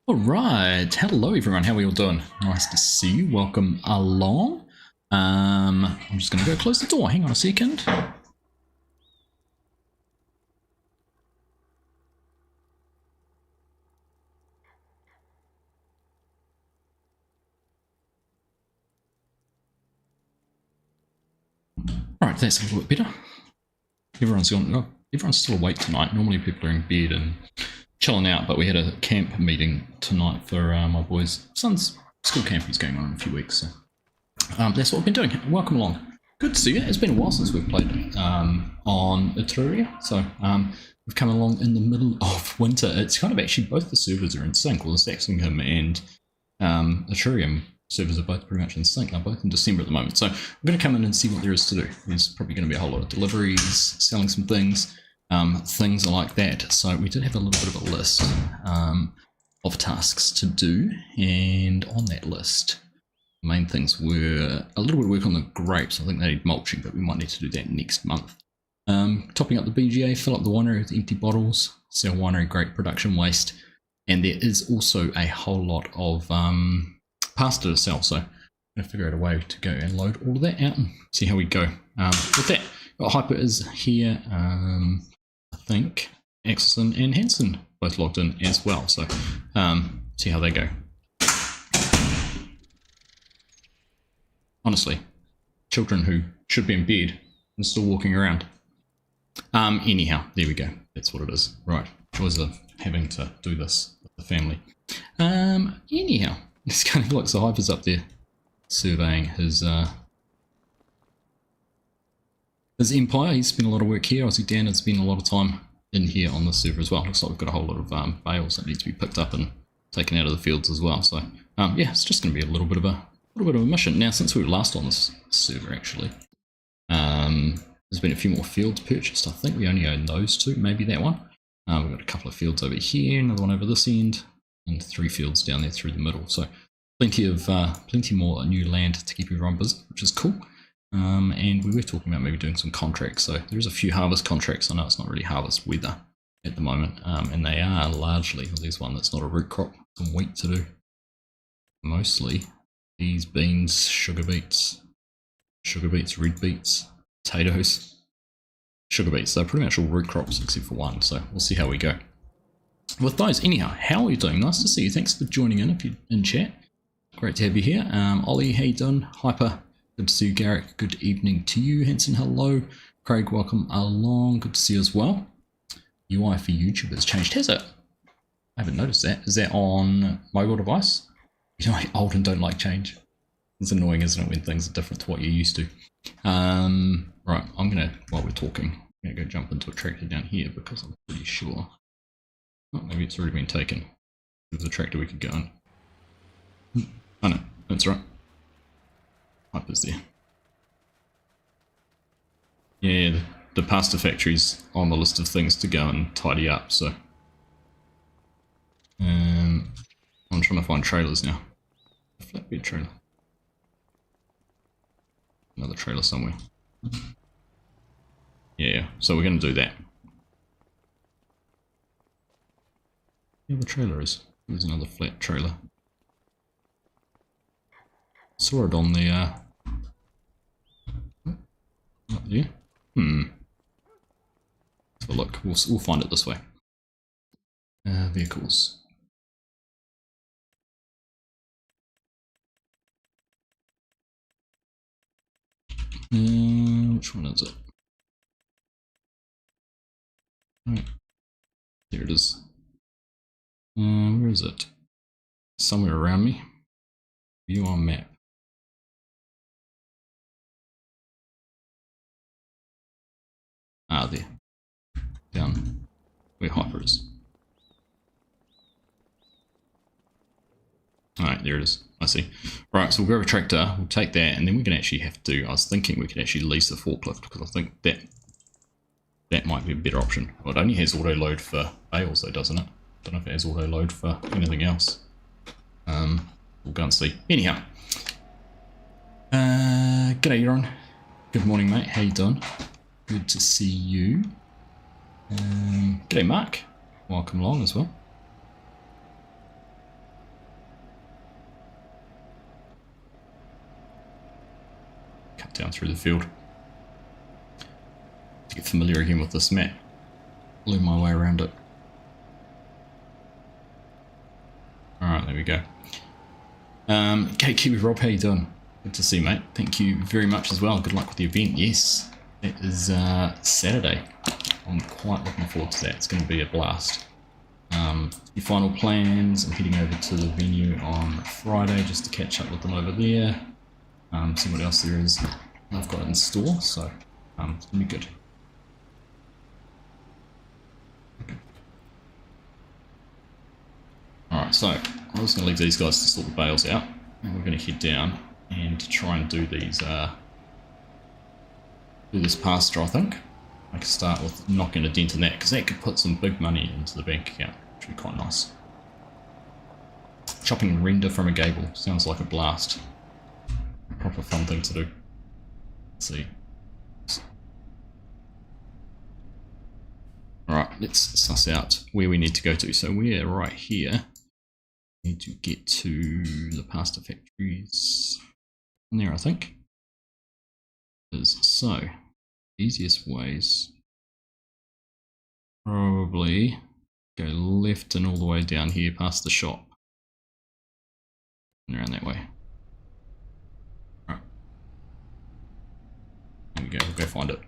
Alright, hello everyone, how are you all doing? Nice to see you, welcome along. I'm just going to go close the door, hang on a second. Alright, that's a little bit better. Everyone's still awake tonight. Normally people are in bed and chilling out, but we had a camp meeting tonight for my boys' son's school camp he's going on in a few weeks. So that's what we've been doing. Welcome along. Good to see you. It's been a while since we've played on ETRURIA, so we've come along in the middle of winter. It's kind of actually both the servers are in sync. Well, the Saxingham and ETRURIA servers are both pretty much in sync. They're both in December at the moment, so we're going to come in and see what there is to do. There's probably going to be a whole lot of deliveries, selling some things, things like that. So we did have a little bit of a list of tasks to do, and on that list main things were a little bit of work on the grapes. I think they need mulching, but we might need to do that next month. Topping up the BGA, fill up the winery with empty bottles, sell winery grape production waste, and there is also a whole lot of pasta to sell, so I'm going to figure out a way to go and load all of that out and see how we go with that. Got Hyper is here, I think Axelson and Hanson both logged in as well, so see how they go. Honestly, children who should be in bed and still walking around. Anyhow, there we go. That's what it is. Right. Joys of having to do this with the family. Anyhow, this kind of looks the Hyper's up there surveying his empire. He's spent a lot of work here. Obviously, Dan has spent a lot of time in here on the server as well. Looks like we've got a whole lot of bales that need to be picked up and taken out of the fields as well. So, yeah, it's just going to be a little bit of a mission. Now, since we were last on this server, actually, there's been a few more fields purchased. I think we only own those two, maybe that one. We've got a couple of fields over here, another one over this end, and 3 fields down there through the middle. So plenty more new land to keep everyone busy, which is cool. And we were talking about maybe doing some contracts. So there's a few harvest contracts. I know it's not really harvest weather at the moment, and they are largely, well, there's one that's not a root crop, some wheat to do. Mostly these beans, sugar beets, red beets, potatoes, sugar beets. They're pretty much all root crops except for one, so we'll see how we go with those. Anyhow, how are you doing? Nice to see you. Thanks for joining in if you're in chat. Great to have you here. Ollie, how you doing? Hyper, good to see you. Garrick, good evening to you. Hanson, hello. Craig, welcome along. Good to see you as well. UI for YouTube has changed, has it? I haven't noticed that. Is that on mobile device? You know, I'm old and don't like change. It's annoying, isn't it, when things are different to what you're used to. Right, I'm going to, while we're talking, I'm going to go jump into a tractor down here because I'm pretty sure. Oh, maybe it's already been taken. There's a tractor we could go on. Oh no, that's right. Hyper's there. Yeah, the pasta factory's on the list of things to go and tidy up, so. I'm trying to find trailers now. A flatbed trailer. Another trailer somewhere. Yeah, so we're going to do that. Yeah, the trailer is. There's another flat trailer. Saw it on the up there. Let's have a look. We'll find it this way. Vehicles. Which one is it? Right. There it is. Where is it? Somewhere around me. View on map. Ah, there. Down where Hyper is. Alright, there it is. I see. Right, so we'll grab a tractor, we'll take that, and then we can actually have to, I was thinking we could actually lease a forklift, because I think that might be a better option. Well, it only has auto load for bales though, doesn't it? Don't know if it has auto load for anything else. We'll go and see. Anyhow. G'day, Euron. Good morning, mate. How you doing? Good to see you. G'day, Mark. Welcome along as well. cut down through the field. To get familiar again with this map. Learn my way around it. Alright, there we go. Okay, Kiwi Rob, how you doing? Good to see you, mate. Thank you very much as well. Good luck with the event. Yes, it is Saturday. I'm quite looking forward to that. It's going to be a blast. Your final plans, I'm heading over to the venue on Friday just to catch up with them over there. See what else there is I've got in store, so it's going to be good. Alright, so I'm just going to leave these guys to sort the bales out, and we're going to head down and try and do these, do this pasture, I think. I could start with knocking a dent in that, because that could put some big money into the bank account, which would be quite nice. Chopping render from a gable sounds like a blast. A proper fun thing to do. Let's see. Alright, let's suss out where we need to go to. So we're right here. Need to get to the pasta factories. In there, I think. So, easiest ways. Probably go left and all the way down here past the shop. And around that way. Alright. There we go, we'll go find it.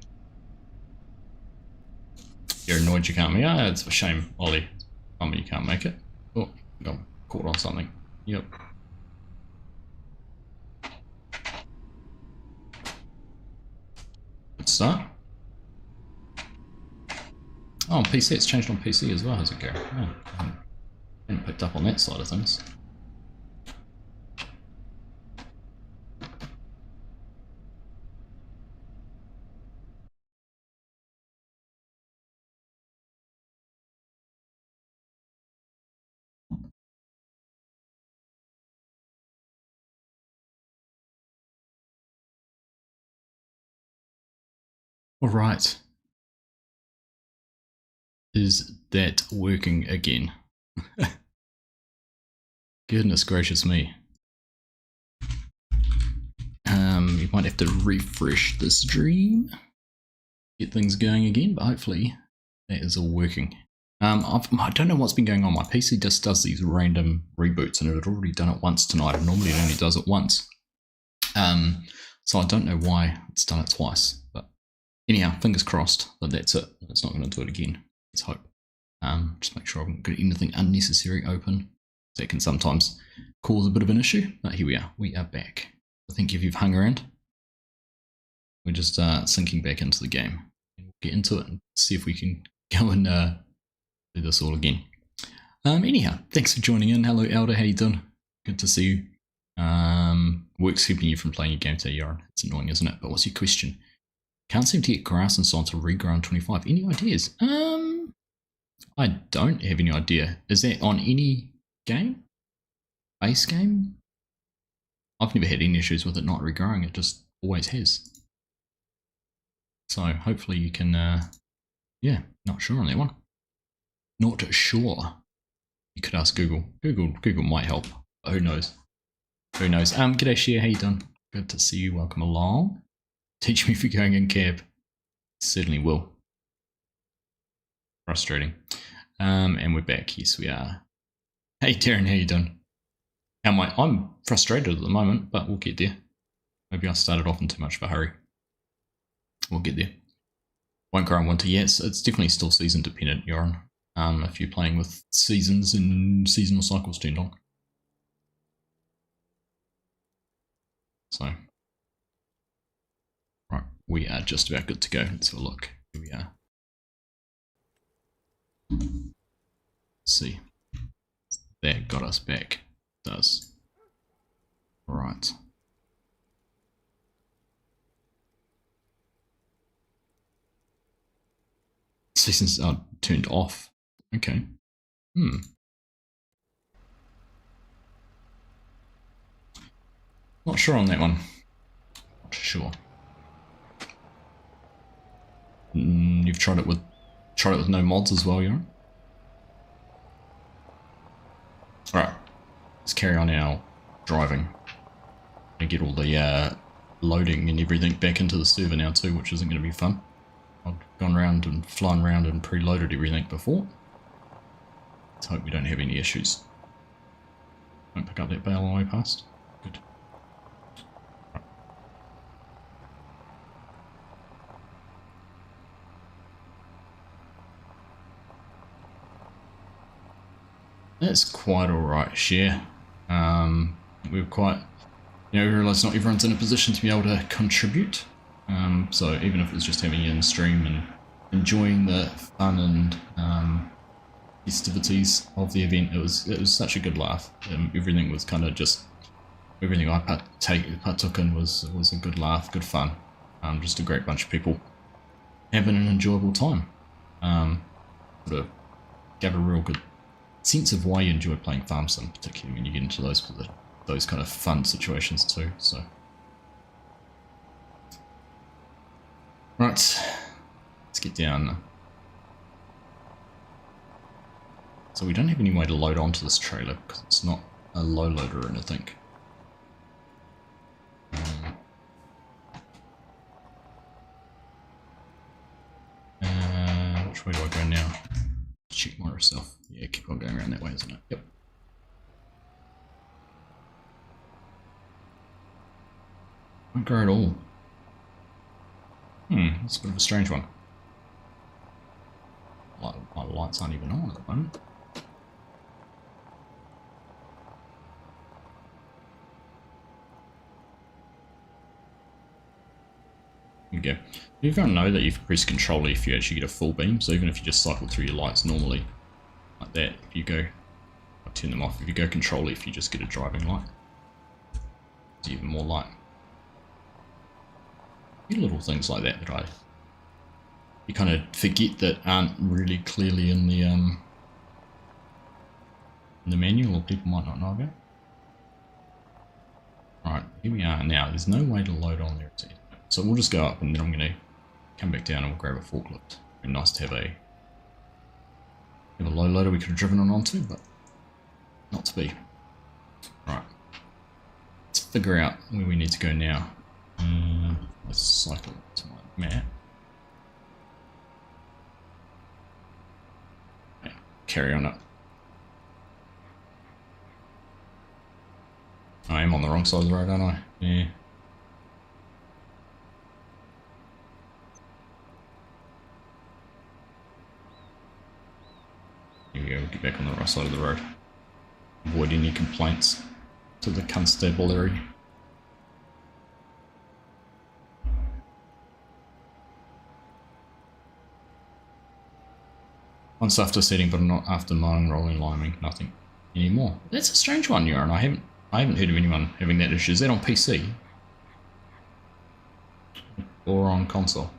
You're annoyed you can't make it? Ah, it's a shame, Ollie. Tell me you can't make it. Oh, got caught on something. Yep. Good start. Oh, on PC, it's changed on PC as well, has it, Gary? Oh, I haven't picked up on that side of things. All right. Is that working again? Goodness gracious me. You might have to refresh the stream, get things going again, but hopefully that is all working. I don't know what's been going on. My PC just does these random reboots, and it had already done it once tonight. Normally it only does it once. So I don't know why it's done it twice. But anyhow, fingers crossed that that's it. It's not going to do it again. Let's hope. Just make sure I haven't got anything unnecessary open. That can sometimes cause a bit of an issue. But here we are. We are back. I think if you've hung around, we're just sinking back into the game. We'll get into it and see if we can go and do this all again. Anyhow, thanks for joining in. Hello, Elder. How you doing? Good to see you. Work's keeping you from playing your game today, Yaron. It's annoying, isn't it? But what's your question? Can't seem to get grass and so on to regrow in 25. Any ideas? I don't have any idea. Is that on any game? Base game? I've never had any issues with it not regrowing. It just always has. So hopefully you can, yeah, not sure on that one. Not sure. You could ask Google. Google might help. Who knows? Who knows? G'day Share, how you doing? Good to see you. Welcome along. Teach me if you're going in cab. Certainly will. Frustrating. And we're back. Yes, we are. Hey Darren, how you doing? How am I? I'm frustrated at the moment, but we'll get there. Maybe I started off in too much of a hurry. We'll get there. Won't grow in winter. Yes, it's definitely still season dependent, Yoran. If you're playing with seasons and seasonal cycles turned on. So, right, we are just about good to go. Let's have a look. Here we are. Let's see. That got us back. It does. Right. Seasons are turned off. Okay. Not sure on that one. Not sure. You've tried it with no mods as well, you Alright. Let's carry on our driving and get all the loading and everything back into the server now too, which isn't going to be fun. I've gone around and flown around and preloaded everything before. Let's hope we don't have any issues. Won't pick up that bale on the way past. Good. That's quite alright share. We're quite, we realise not everyone's in a position to be able to contribute. So even if it's just having you in stream and enjoying the fun and festivities of the event, it was such a good laugh. Everything was kind of just, everything I partook in was a good laugh, good fun. Just a great bunch of people having an enjoyable time. Sort of gave a real good sense of why you enjoy playing Farm Sim, particularly when you get into those kind of fun situations too. So, right, let's get down. So we don't have any way to load onto this trailer because it's not a low loader or anything. Which way do I go now? Check myself. Yeah, keep on going around that way, isn't it? Yep. Won't go at all. That's a bit of a strange one. My lights aren't even on at the moment. There we go. You don't know that you've pressed Control if you actually get a full beam, so even if you just cycle through your lights normally, like that, if you go, I'll turn them off, if you go Control if you just get a driving light, it's even more light. Little things like that you kind of forget that aren't really clearly in the manual, or people might not know about. Alright, here we are now. There's no way to load on there. So we'll just go up and then I'm going to come back down and we'll grab a forklift. It'd be nice to have a low loader we could have driven onto, but not to be. Right, let's figure out where we need to go now. Let's cycle to my map. Okay, carry on up. I am on the wrong side of the road, aren't I? Yeah. Here we go, we'll get back on the right side of the road. Avoid any complaints to the constabulary. Once after setting, but not after mowing, rolling, liming, nothing anymore. That's a strange one, Euron. I haven't heard of anyone having that issue. Is that on PC? Or on console?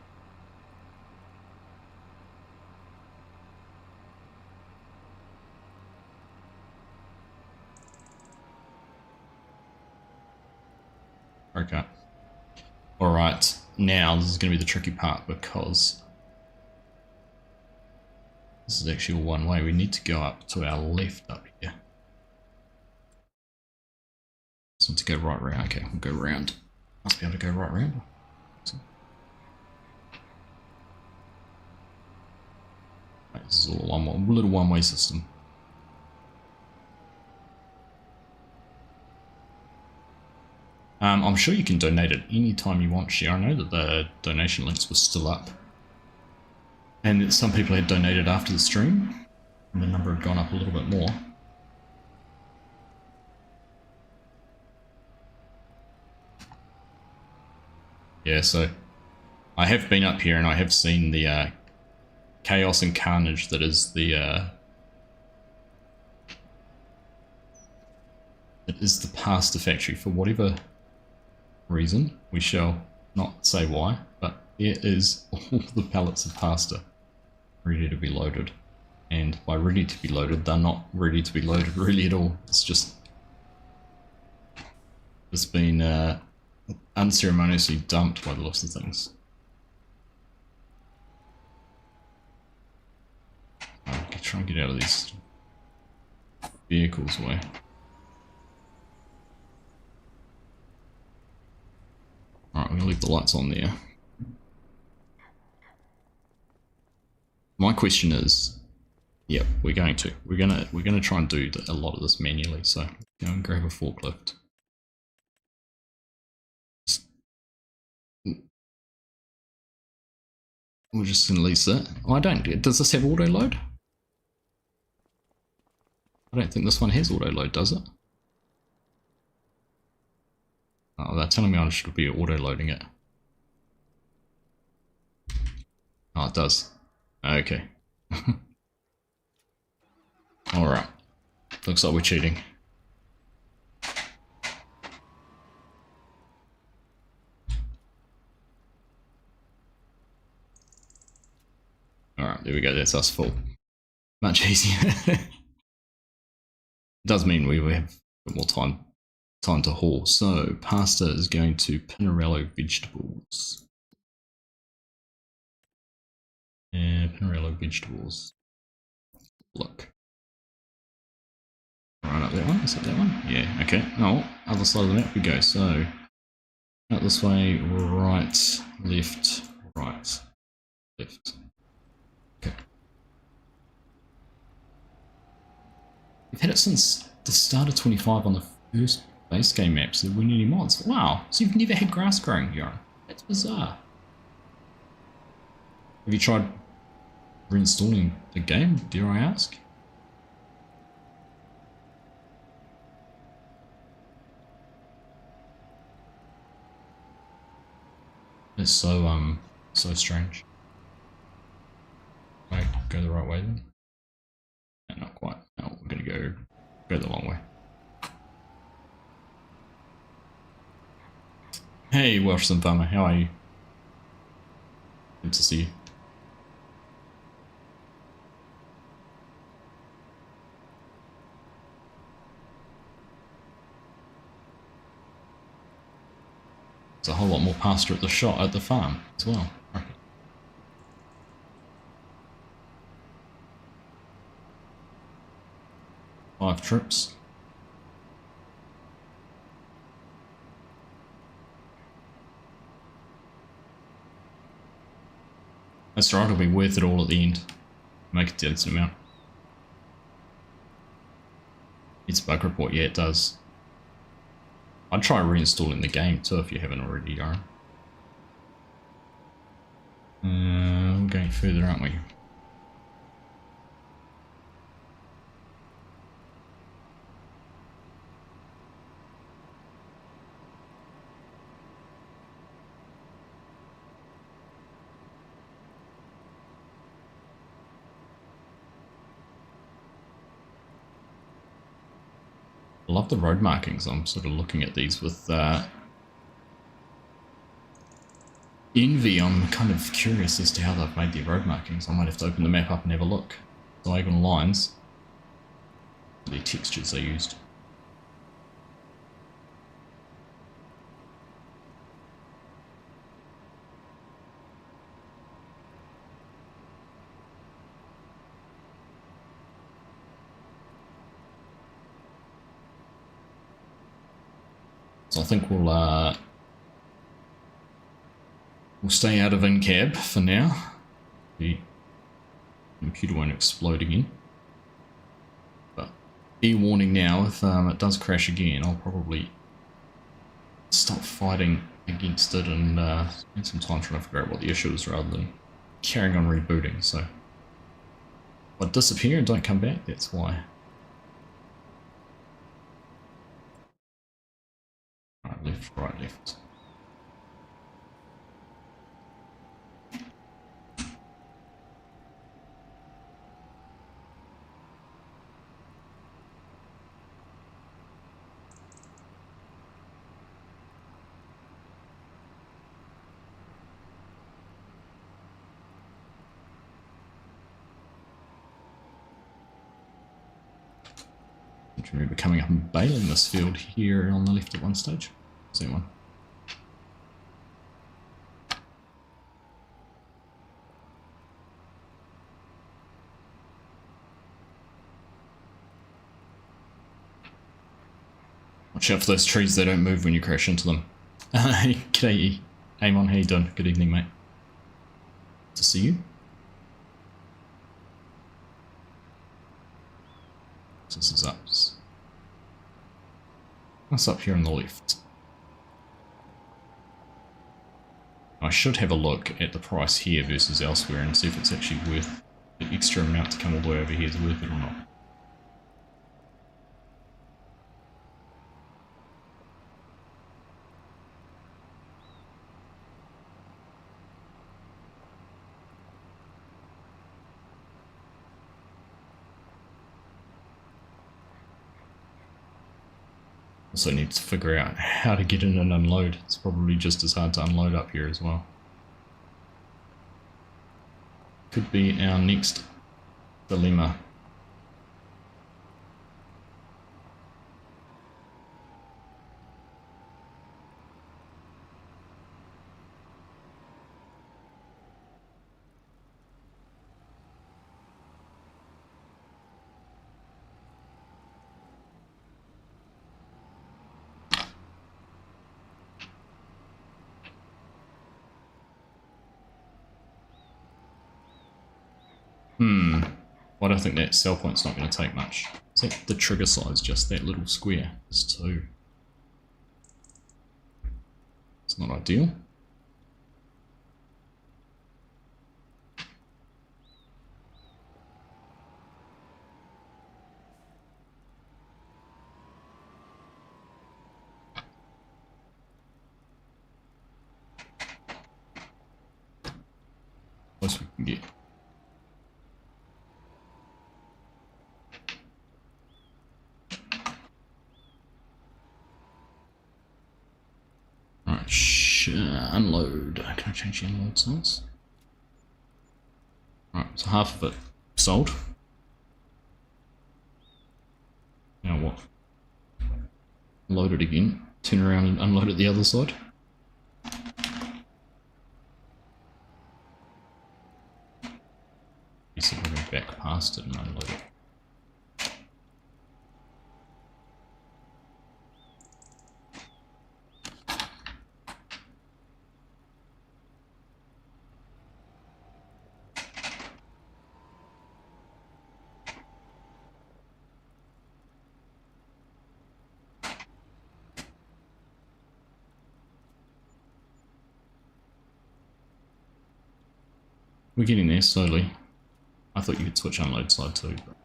Okay. Alright, now this is going to be the tricky part because this is actually one way. We need to go up to our left up here. So to go right round. Okay, we'll go round. Must be able to go right round. Right, this is all a little one-way system. I'm sure you can donate at any time you want, Share. I know that the donation links were still up. And that some people had donated after the stream, and the number had gone up a little bit more. Yeah, so I have been up here and I have seen the chaos and carnage that is the pasta factory. For whatever reason, we shall not say why, but there is all the pallets of pasta ready to be loaded. And by ready to be loaded, they're not ready to be loaded really at all. It's just been unceremoniously dumped by the looks of things. I'll try and get out of these vehicles way. Alright, we're gonna leave the lights on there. My question is, yep, we're going to. We're gonna try and do a lot of this manually, so go and grab a forklift. We're just gonna lease it. Oh, I don't. Does this have auto load? I don't think this one has auto load, does it? Oh, they're telling me I should be auto loading it. Oh, it does. Okay. Alright. Looks like we're cheating. Alright, there we go. That's us full. Much easier. It does mean we have a bit more time to haul. So, pasta is going to Pinarello vegetables. Yeah, Pinarello vegetables. Look. Right up that one. Is it that one? Yeah, okay. Oh, other side of the map we go. So, out this way, right, left, right, left. Okay. We've had it since the start of 25 on the first base game maps. There weren't any mods. Wow, so you've never had grass growing here. That's bizarre. Have you tried reinstalling the game, dare I ask? It's so strange. I go the right way then? No, not quite. No, we're gonna go the long way. Hey, Welshson Farmer, how are you? Good to see you. There's a whole lot more pasture at the farm as well. Okay. 5 trips. That's right, it'll be worth it all at the end. Make a decent amount. It's a bug report, yeah it does. I'd try reinstalling the game too if you haven't already, Yaron. We're going further, aren't we? I love the road markings. I'm sort of looking at these with envy. I'm kind of curious as to how they've made their road markings. I might have to open the map up and have a look. Diagonal lines. The textures they used. So I think we'll stay out of in-cab for now. The computer won't explode again. But be warning now, if it does crash again, I'll probably stop fighting against it and spend some time trying to figure out what the issue is rather than carrying on rebooting. So if I disappear and don't come back, that's why. Right, left, right, left. I remember coming up and bailing this field here on the left at one stage. Same one. Watch out for those trees, they don't move when you crash into them. G'day. Amon, how you doing? Good evening, mate. Good to see you. This is up. What's up here on the left? I should have a look at the price here versus elsewhere and see if it's actually worth the extra amount to come all the way over here is worth it or not. Also need to figure out how to get in and unload. It's probably just as hard to unload up here as well. Could be our next dilemma. Well, I don't think that sell point's not going to take much. Is that the trigger size, just that little square? It's 2. It's not ideal. Close we can get. Unload. Can I change the unload size? Alright, so half of it sold. Now what? Load it again. Turn around and unload it the other side. So we're going back past it and unload it. We're getting there slowly. I thought you could switch unload side too. But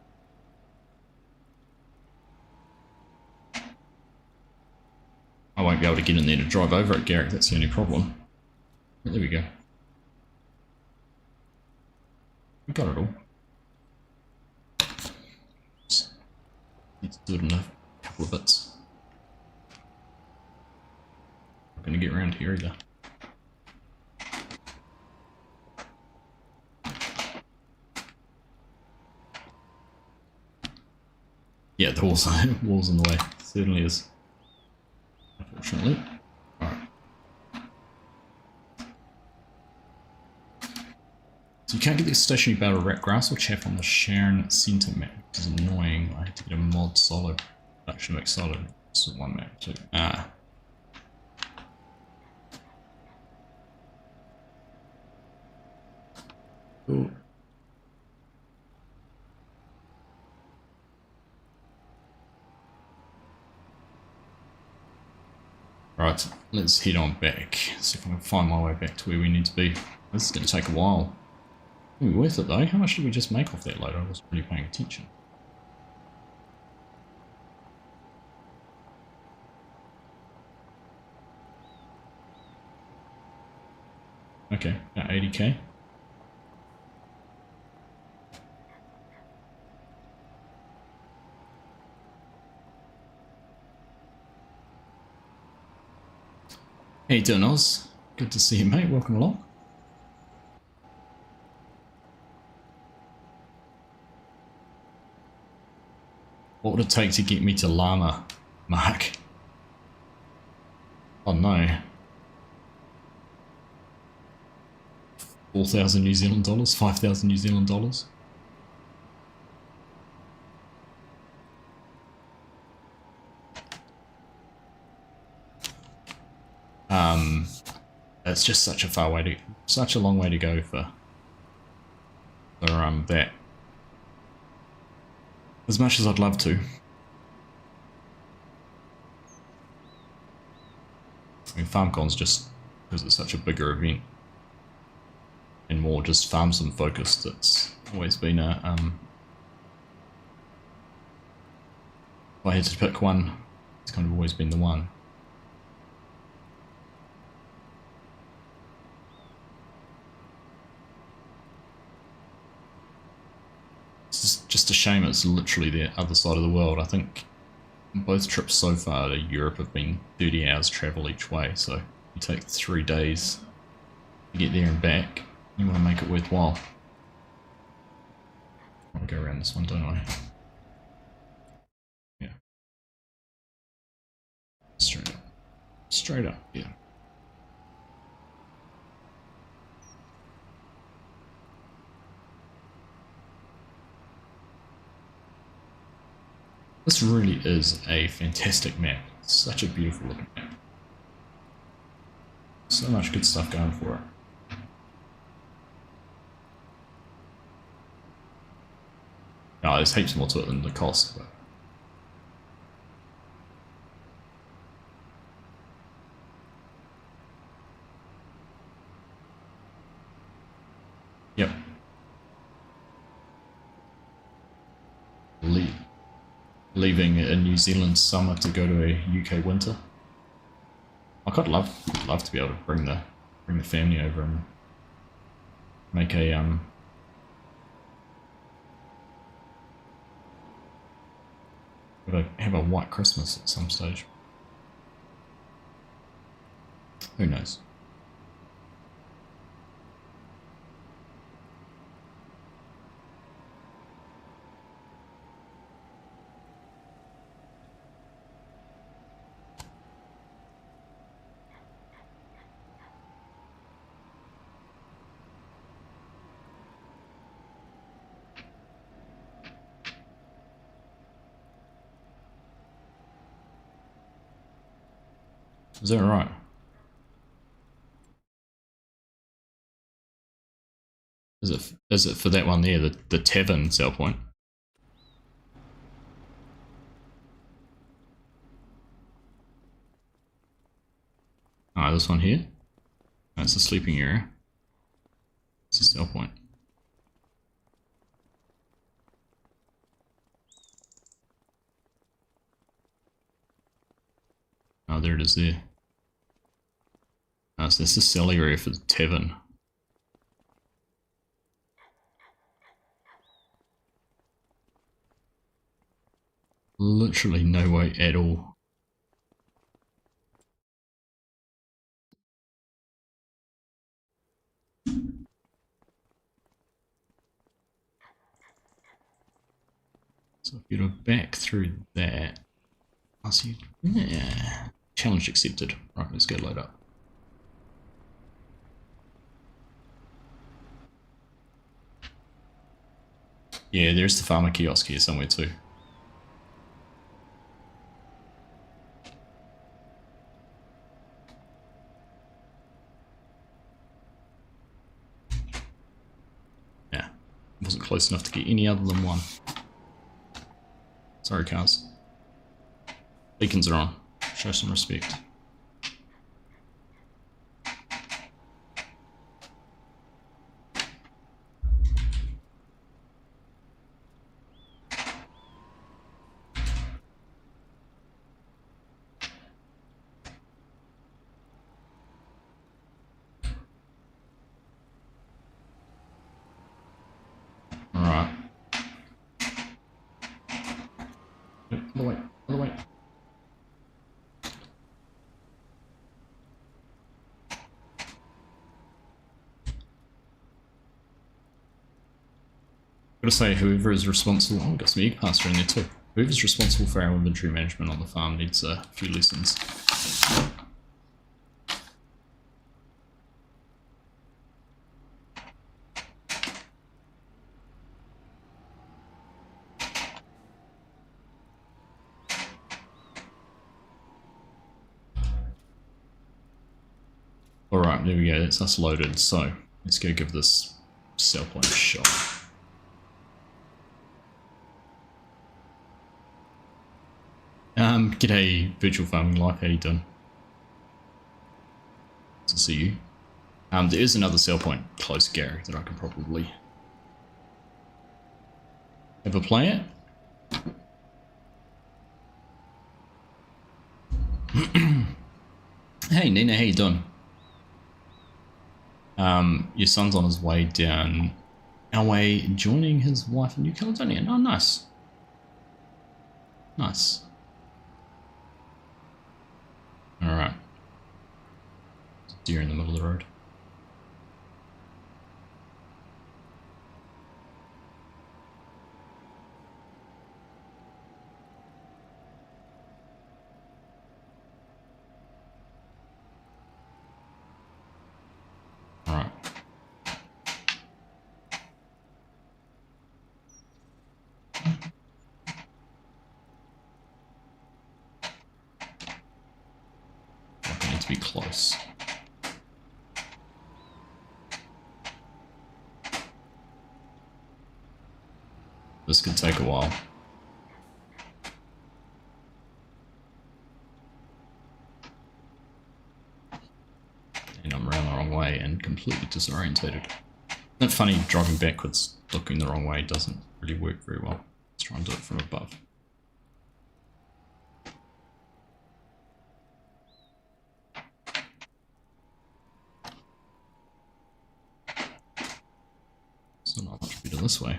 I won't be able to get in there to drive over it, Garrick. That's the only problem. But there we go. We got it all. Need to do it in a couple of bits. Not going to get around here either. Yeah, the wall's in the way. Certainly is. Unfortunately. Alright. So you can't get the stationary barrel rat grass or chaff on the Sharon Center map, which is annoying. I had to get a mod solid. Actually make solid. This is one map too. Ah. Cool. Right, let's head on back. See if I can find my way back to where we need to be. This is going to take a while. It'll be worth it though. How much did we just make off that load? I wasn't really paying attention. Okay, about 80k. How you doing, Oz? Good to see you, mate. Welcome along. What would it take to get me to Llama, Mark? Oh no. 4,000 New Zealand dollars? 5,000 New Zealand dollars? it's just such a long way to go for that. As much as I'd love to. I mean, FarmCon's just, because it's such a bigger event and more just farm sim focused, it's always been a, if I had to pick one, it's kind of always been the one. It's just a shame it's literally the other side of the world. I think both trips so far to Europe have been 30 hours travel each way, so you take 3 days to get there and back. You want to make it worthwhile. I'll go around this one, don't I? Yeah. Straight up. Straight up, yeah. This really is a fantastic map. It's such a beautiful looking map. So much good stuff going for it. No, there's heaps more to it than the cost, but yep. Leaving a New Zealand summer to go to a UK winter. I'd love to be able to bring the family over and make a have a white Christmas at some stage. Who knows? Is that right? Is it for that one there, the tavern sell point? Ah, this one here? That's the sleeping area. It's a sell point. Oh, there it is there. Oh, so that's the sell area for the tavern. Literally no way at all. So if you're back through that, I see. Yeah. Challenge accepted. Right, let's go load up. Yeah, there's the farmer kiosk here somewhere too. Yeah, wasn't close enough to get any other than one. Sorry, cars. Beacons are on. Show some respect. Alright. Other way, other way. Gotta say, whoever is responsible, oh, got some egg pasta in there too. Whoever's responsible for our inventory management on the farm needs a few lessons. Alright, Alright, there we go, that's us loaded. So, let's go give this cell point a shot. G'day, Virtual Farming Life, how you doing? Good to see you. There is another cell point close, Gary, that I can probably have a play at. Hey Nina, how you doing? Your son's on his way down our way, joining his wife in New Caledonia. Oh, nice. Nice. Alright. Deer in the middle of the road. Alright. I need to be close. This could take a while. And I'm around the wrong way and completely disorientated. Isn't it funny, driving backwards, looking the wrong way doesn't really work very well. Let's try and do it from above. So not much better this way.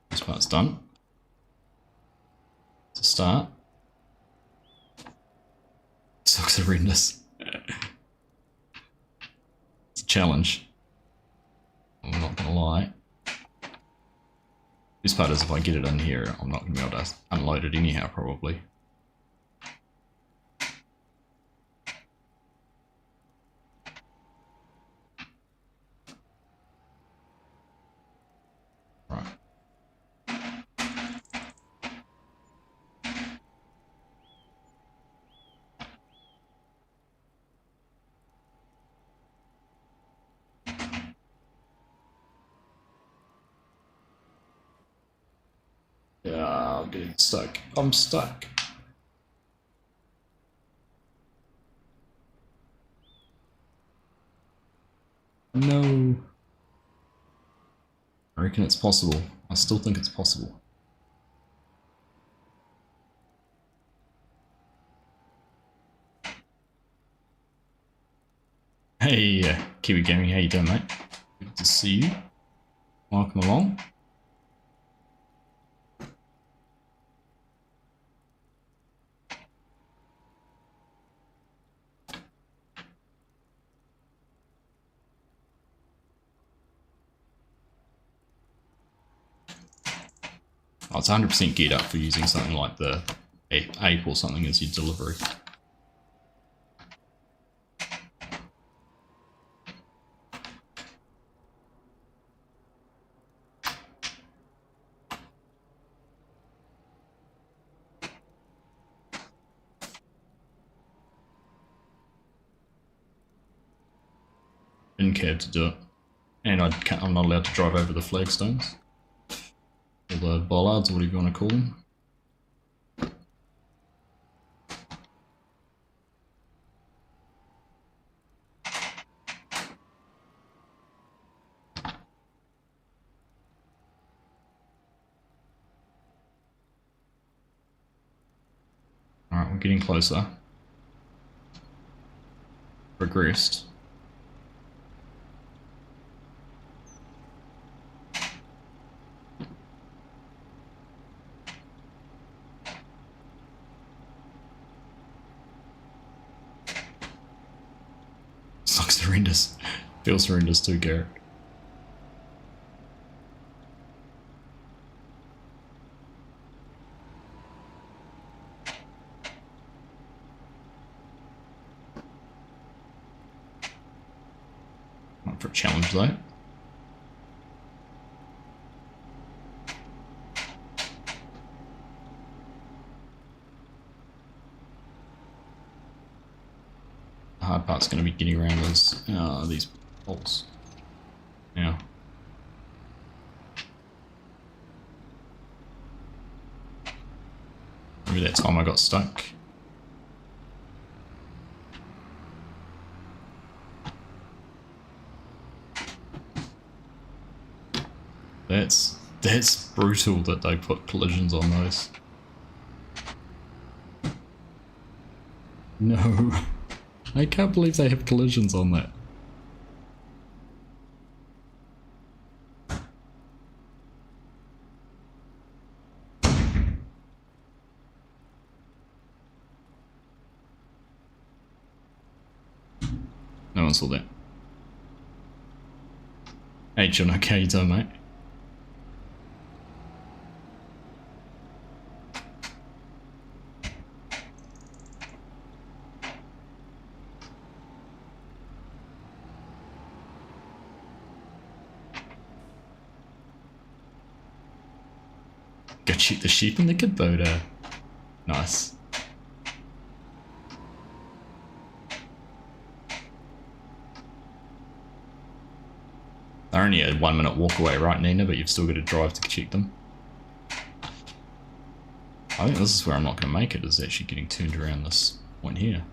This part's done. To start. This looks horrendous. It's a challenge. I'm not gonna lie. This part is if I get it in here, I'm not gonna be able to unload it anyhow, probably. Right. Yeah, I'm getting stuck. I'm stuck. No. I reckon it's possible. I still think it's possible. Hey, Kiwi Gaming, how you doing, mate? Good to see you. Welcome along. Oh, it's 100% geared up for using something like the ape or something as your delivery. In cab to do it, and I'm not allowed to drive over the flagstones. Or the bollards, or whatever you want to call them. Alright, we're getting closer. Progressed. This looks horrendous. Feels horrendous too, Garrett. Not for a challenge though. The hard part's going to be getting around these poles. Now. Maybe that time I got stuck. That's brutal that they put collisions on those. No. I can't believe they have collisions on that. No one saw that. Hey John, okay, you done, mate? Go shoot the sheep in the Kubota. Nice. They're only a 1 minute walk away, right, Nina? But you've still got to drive to check them. I think this is where I'm not going to make it, is actually getting turned around this point here.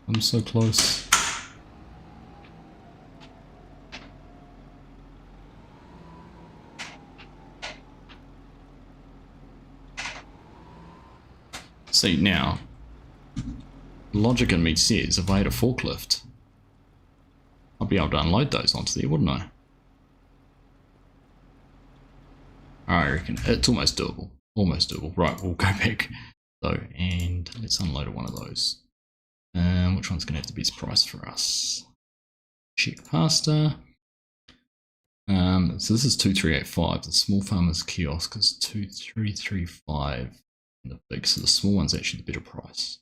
I'm so close. See, now, logic in me says if I had a forklift, I'd be able to unload those onto there, wouldn't I? I reckon it's almost doable. Almost doable. Right, we'll go back though, and let's unload one of those. Which one's going to have the best price for us? Check pasta. So this is 2385. The small farmer's kiosk is 2335. And the big, so the small one's actually the better price.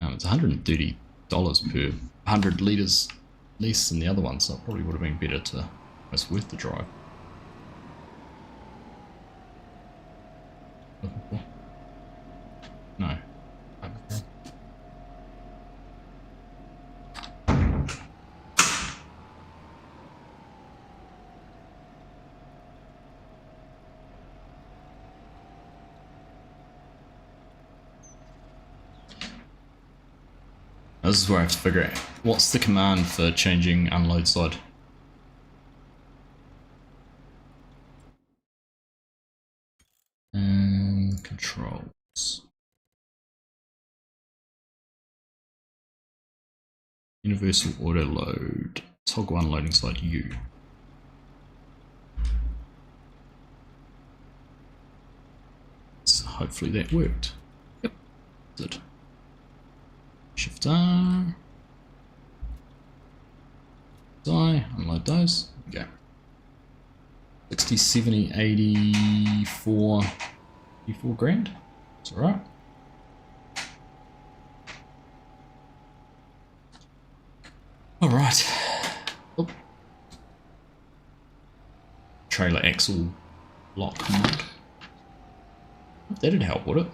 It's $130 per 100 litres less than the other one, so it probably would have been better to. It's worth the drive. No. This is where I have to figure out what's the command for changing unload side. And controls. Universal auto load. Toggle unloading side U. So hopefully that worked. Yep, did. Shift R. Die, unload those. There we go. 60, 70, 84, 84 grand. That's alright. Alright. Oh. Trailer axle lock mode. That'd help, would it?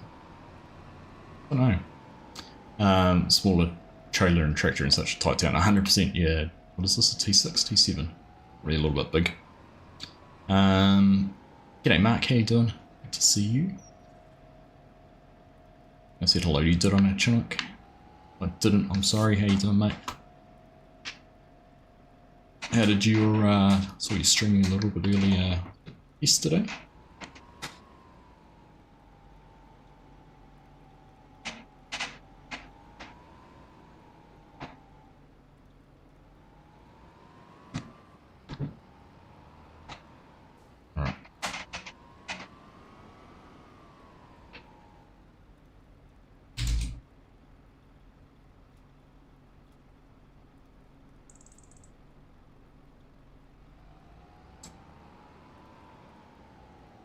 I don't know. Smaller trailer and tractor and such tight down. 100%, yeah. What is this, a T6, T7? Really a little bit big. G'day Mark, how you doing? Good to see you. I said hello, you did on our Chinook. I didn't, I'm sorry, how you doing, mate? How did your, saw you streaming a little bit earlier yesterday? Alright.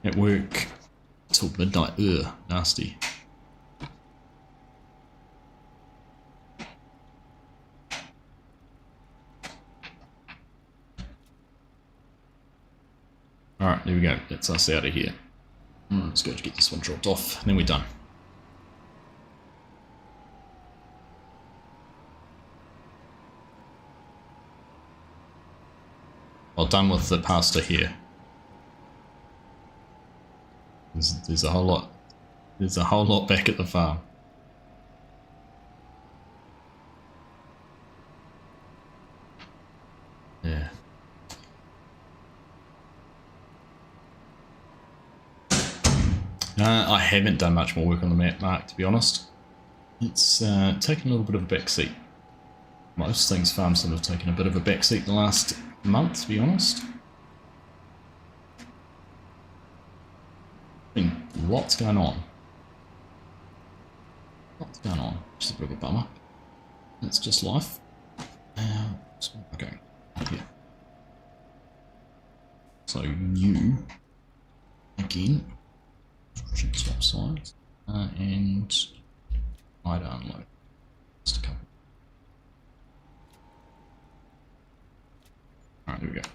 At work till midnight. Ugh, nasty. Alright, there we go. That's us out of here. Let's go to get this one dropped off, and then we're done. Well, done with the pasta here. There's a whole lot. There's a whole lot back at the farm. Yeah. I haven't done much more work on the map, Mark, to be honest. It's taken a little bit of a backseat. Most things farm sim have taken a bit of a backseat the last month, to be honest. Lots going on. Lots going on. Just a bit of a bummer. That's just life. Okay. Yeah. So you again. Swap sides. And I'd unload. Just a couple. Alright, there we go.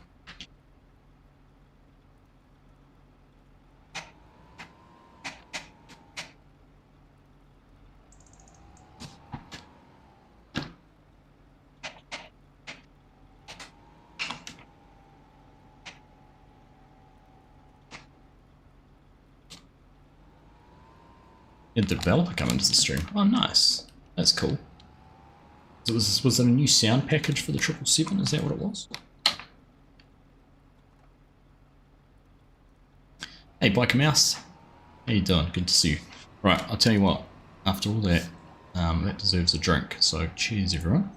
A developer come into the stream. Oh, nice. That's cool. So was it a new sound package for the 777? Is that what it was? Hey, Biker Mouse. How you doing? Good to see you. Right, I'll tell you what. After all that, that deserves a drink. So cheers, everyone.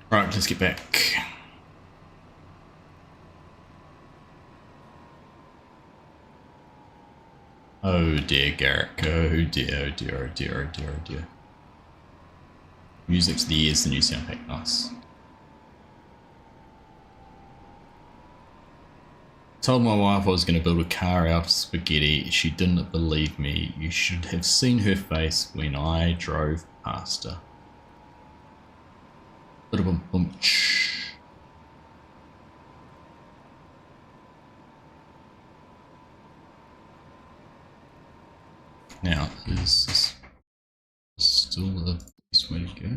Right, let's get back. Oh dear, Garrick. Oh dear, oh dear, oh dear, oh dear, oh dear. Music to the ears, the new sound pack. Nice. Told my wife I was going to build a car out of spaghetti. She didn't believe me. You should have seen her face when I drove past her. Bunch. Now, is this still the best way to go?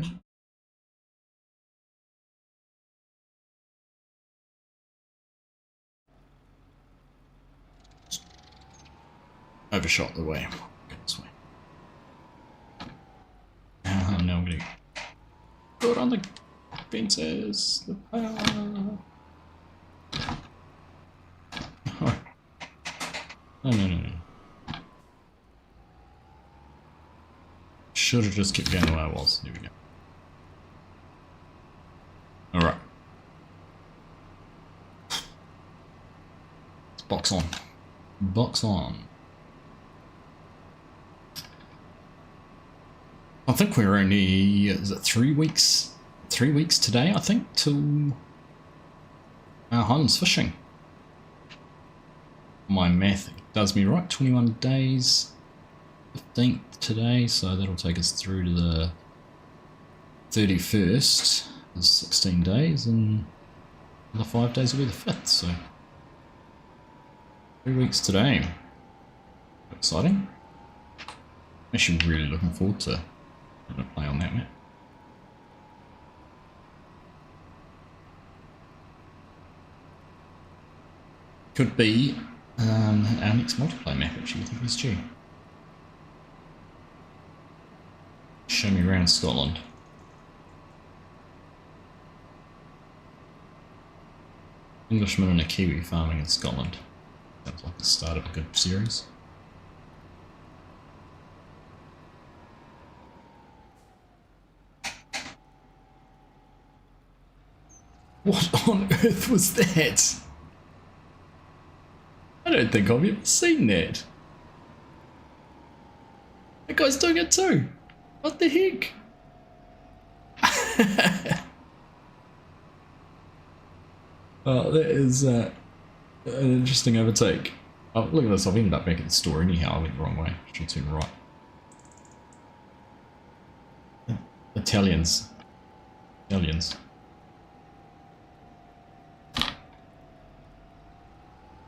Overshot the way. Go this way. Now I'm going to go on the fences. The power. Oh. No. Should have just kept going the way I was. There we go. Alright. Box on. Box on. I think we're only, is it 3 weeks 3 weeks today, I think, till Highlands fishing. My math does me right. 21 days, 15th today, so that'll take us through to the 31st. There's 16 days, and another 5 days will be the 5th, so 3 weeks today. Exciting. I'm actually really looking forward to having a play on that map. Could be our next multiplayer map actually with FSG. Show me around Scotland. Englishman and a Kiwi farming in Scotland. Sounds like the start of a good series. What on earth was that? I don't think I've ever seen that. That guy's doing it too. What the heck? Oh, that is an interesting overtake. Oh, look at this, I've ended up back at the store anyhow. I went the wrong way. Should turn right. Italians.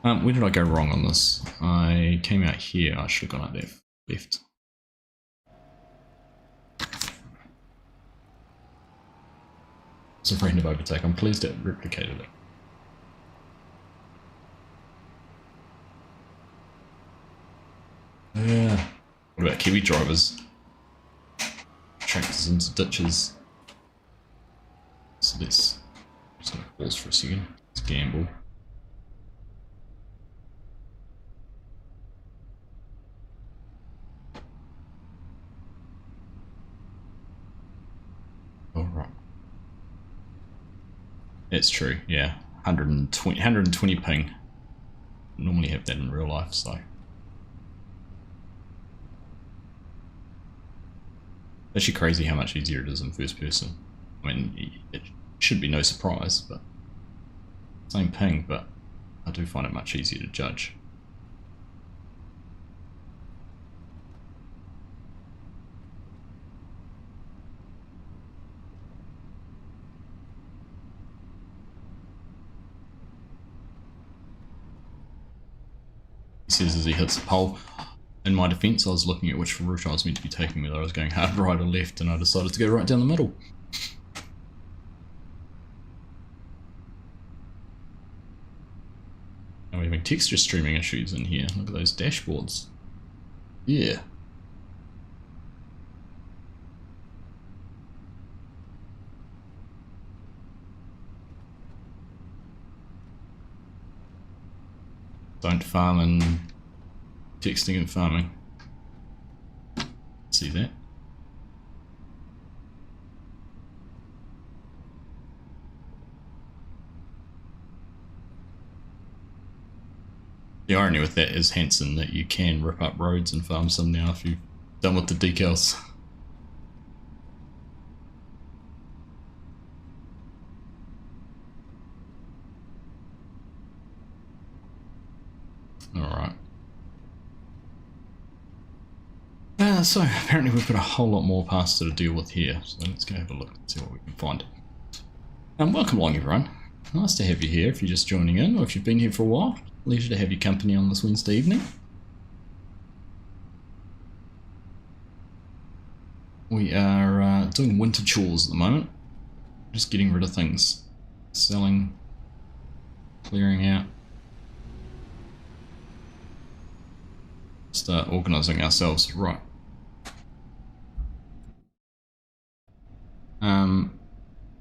Where did I go wrong on this? I came out here. I should have gone up there left. It's a random overtake. I'm pleased it replicated it. Yeah. What about Kiwi drivers? Tractors into ditches. So let's just pause for a second. Let's gamble. Alright. It's true, yeah. 120 ping. Normally have that in real life, so. Actually crazy how much easier it is in first person. I mean, it should be no surprise, but same ping, but I do find it much easier to judge. He says as he hits the pole. In my defense, I was looking at which route I was meant to be taking, whether I was going hard right or left, and I decided to go right down the middle. Now we're having texture streaming issues in here. Look at those dashboards. Yeah. Don't farm and texting and farming. See that? The irony with that is, Hanson, that you can rip up roads and farm some now if you're done with the decals. Alright. So apparently we've got a whole lot more pasta to deal with here, so let's go have a look and see what we can find. Welcome along everyone. Nice to have you here if you're just joining in, or if you've been here for a while. Pleasure to have your company on this Wednesday evening. We are doing winter chores at the moment. Just getting rid of things. Selling, clearing out. Start organising ourselves. Right.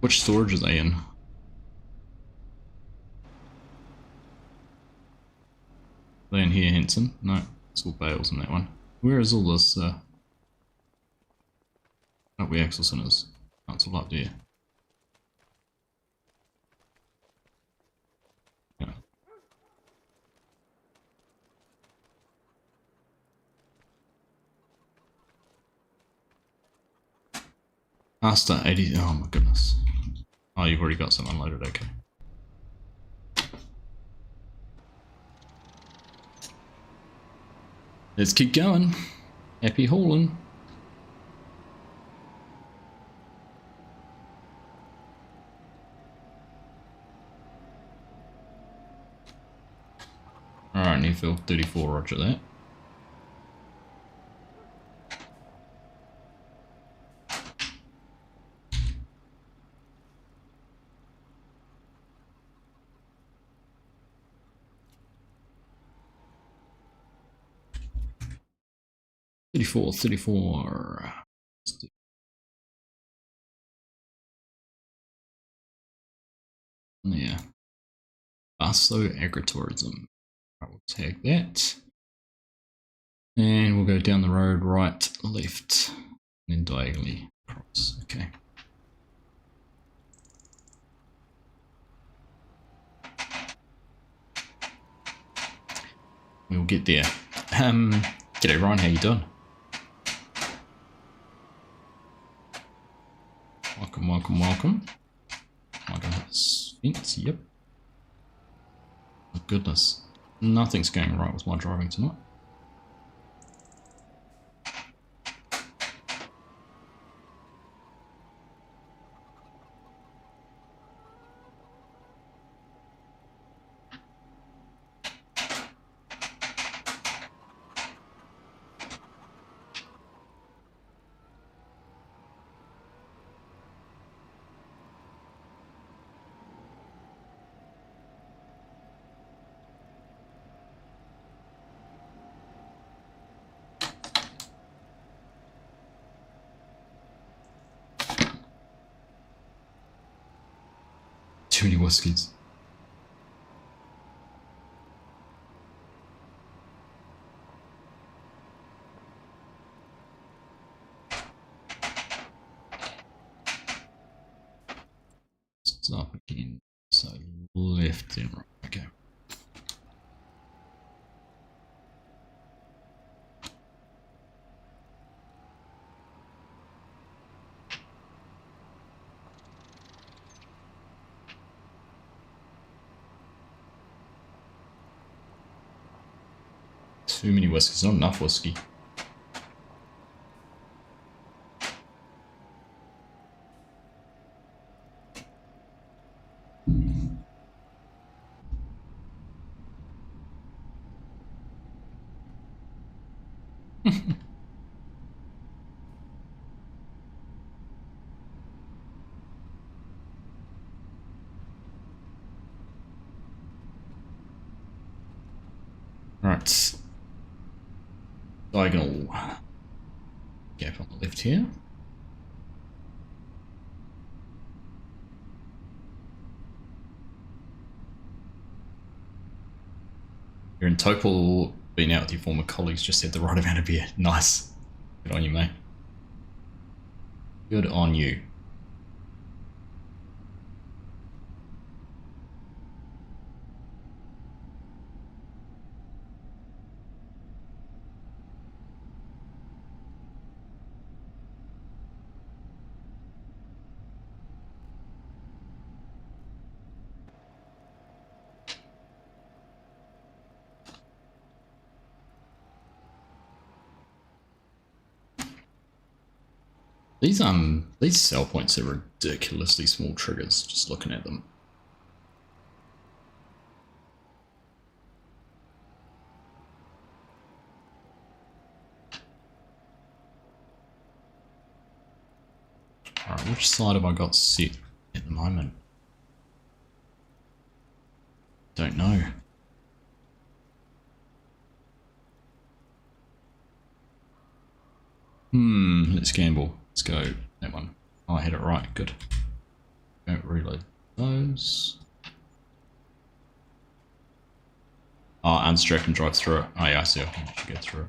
Which storage are they in? Are they in here, Henson? No, it's all bales in that one. Where is all this? Oh, where Axelson is. Oh, it's all up there. Yeah. Master 80. Oh my goodness. Oh, you've already got some unloaded, okay. Let's keep going. Happy hauling. Alright, new field 34, roger that. Thirty-four. Yeah. Basso agritourism. I will tag that. And we'll go down the road, right, left, and then diagonally across. Okay. We'll get there. G'day Ryan, how you doing? Welcome, welcome, welcome. I got this fence, yep. Oh goodness. Nothing's going right with my driving tonight. Too many whiskies. Stop again. So left and right. Okay. Too many whiskeys, not enough whiskey. Right. Diagonal gap on the left here. You're in Topol, being out with your former colleagues, just had the right amount of beer. Nice. Good on you, mate. Good on you. These sell points are ridiculously small triggers, just looking at them. Alright, which side have I got set at the moment? Don't know. Let's gamble. Let's go that one. Oh, I had it right. Good. Don't reload those. Oh, unstrap and drive through it. Oh yeah, I see. I can actually go through it.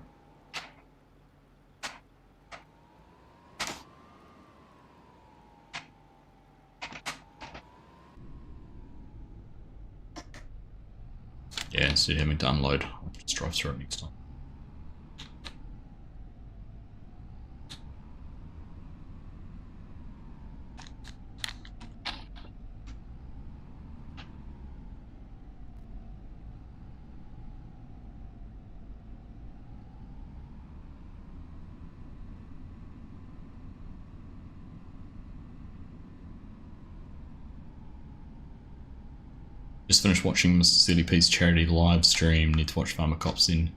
Yeah, instead of having to unload, I'll just drive through it next time. Just finished watching Mr. CDP's charity live stream. Need to watch Farmer Cops in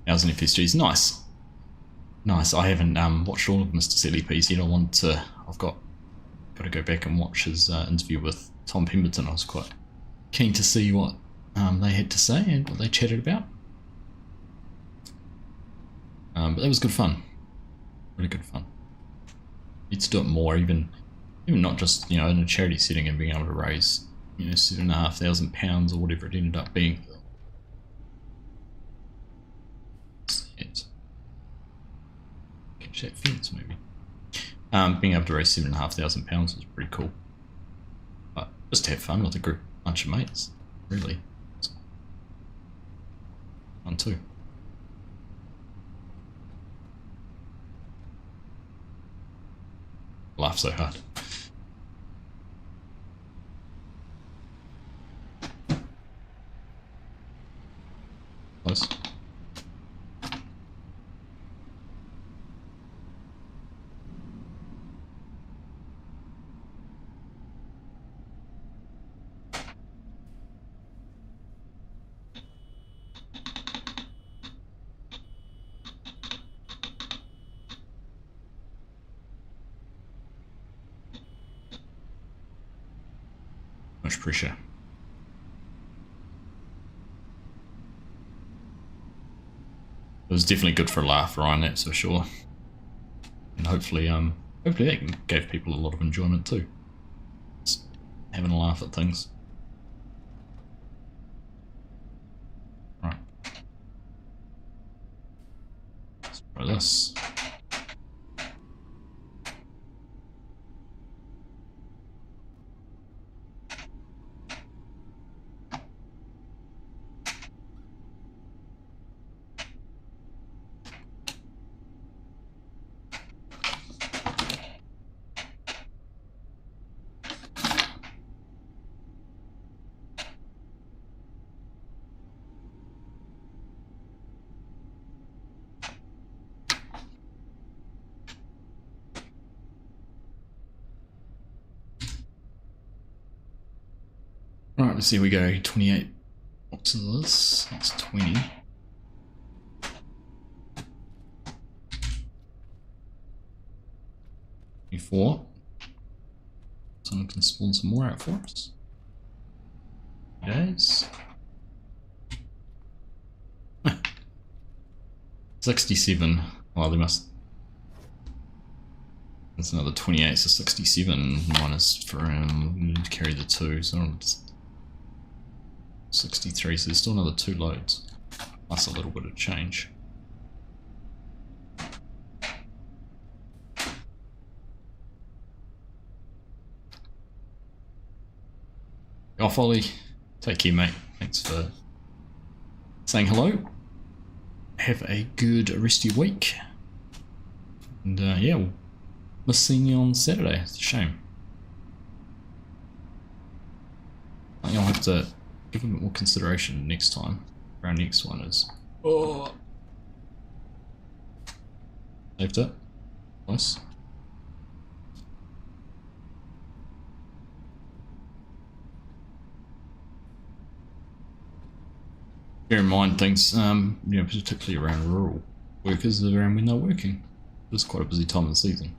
Housing FSGs. Nice. Nice. I haven't watched all of Mr. CDP's yet. I've got to go back and watch his interview with Tom Pemberton. I was quite keen to see what they had to say and what they chatted about. But that was good fun. Really good fun. Need to do it more, even not just, in a charity setting and being able to raise, £7,500 or whatever it ended up being. Catch that fence, maybe. Being able to raise £7,500 was pretty cool. But just to have fun with a bunch of mates, really. Fun too. Laugh so hard. Close. Much pressure. It was definitely good for a laugh, Ryan, that's for sure. And hopefully that gave people a lot of enjoyment too. Just having a laugh at things. Right. Let's try this. Right, let's see, we go 28 boxes of this, that's 20. Before someone can spawn some more out for us. Days. 67. Well, they must. There's another 28, so 67 minus for carry the 2, so it's 63, so there's still another 2 loads, plus a little bit of change. Off, Ollie. Take care, mate. Thanks for saying hello. Have a good rest of your week. And yeah, we'll miss seeing you on Saturday. It's a shame. I think I'll have to give a bit more consideration next time. Our next one is. Oh. Saved it. Nice. Bear in mind things, particularly around rural workers, around when they're working. It's quite a busy time of the season.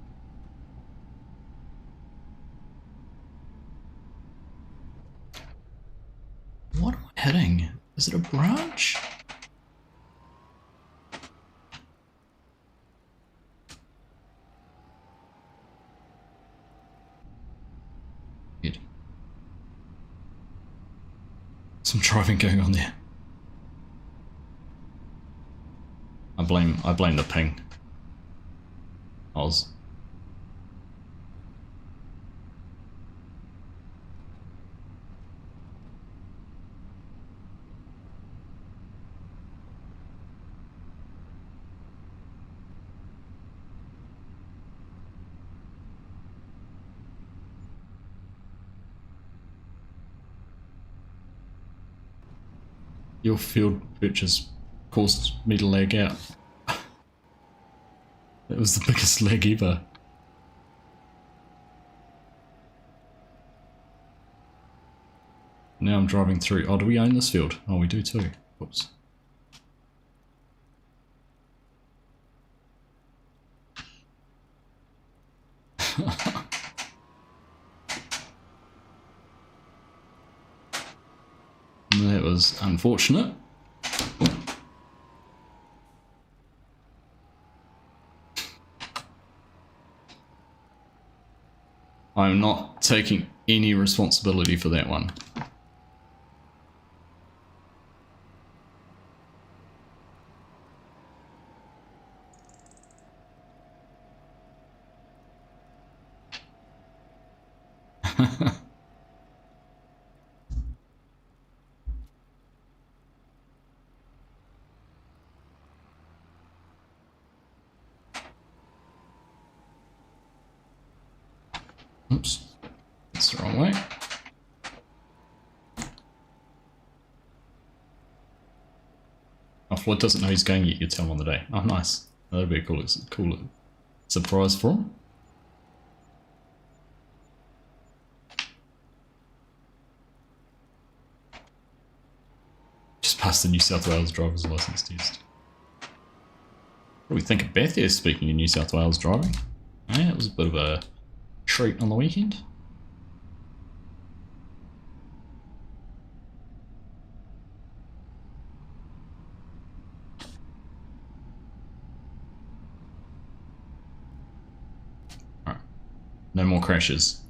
What am I hitting? Is it a branch? Good. Some driving going on there. I blame the ping. Oz. Your field purchase caused me to lag out. It was the biggest lag ever. Now I'm driving through. Oh, do we own this field? Oh, we do too. Whoops. That was unfortunate. I'm not taking any responsibility for that one. Oops, that's the wrong way. Oh, Floyd doesn't know he's going yet, you tell him on the day. Oh, nice. That'd be a cool surprise for him. Just passed the New South Wales driver's license test. What do we think of Bathurst, speaking of New South Wales driving? Yeah, it was a bit of a treat on the weekend. Alright, no more crashes.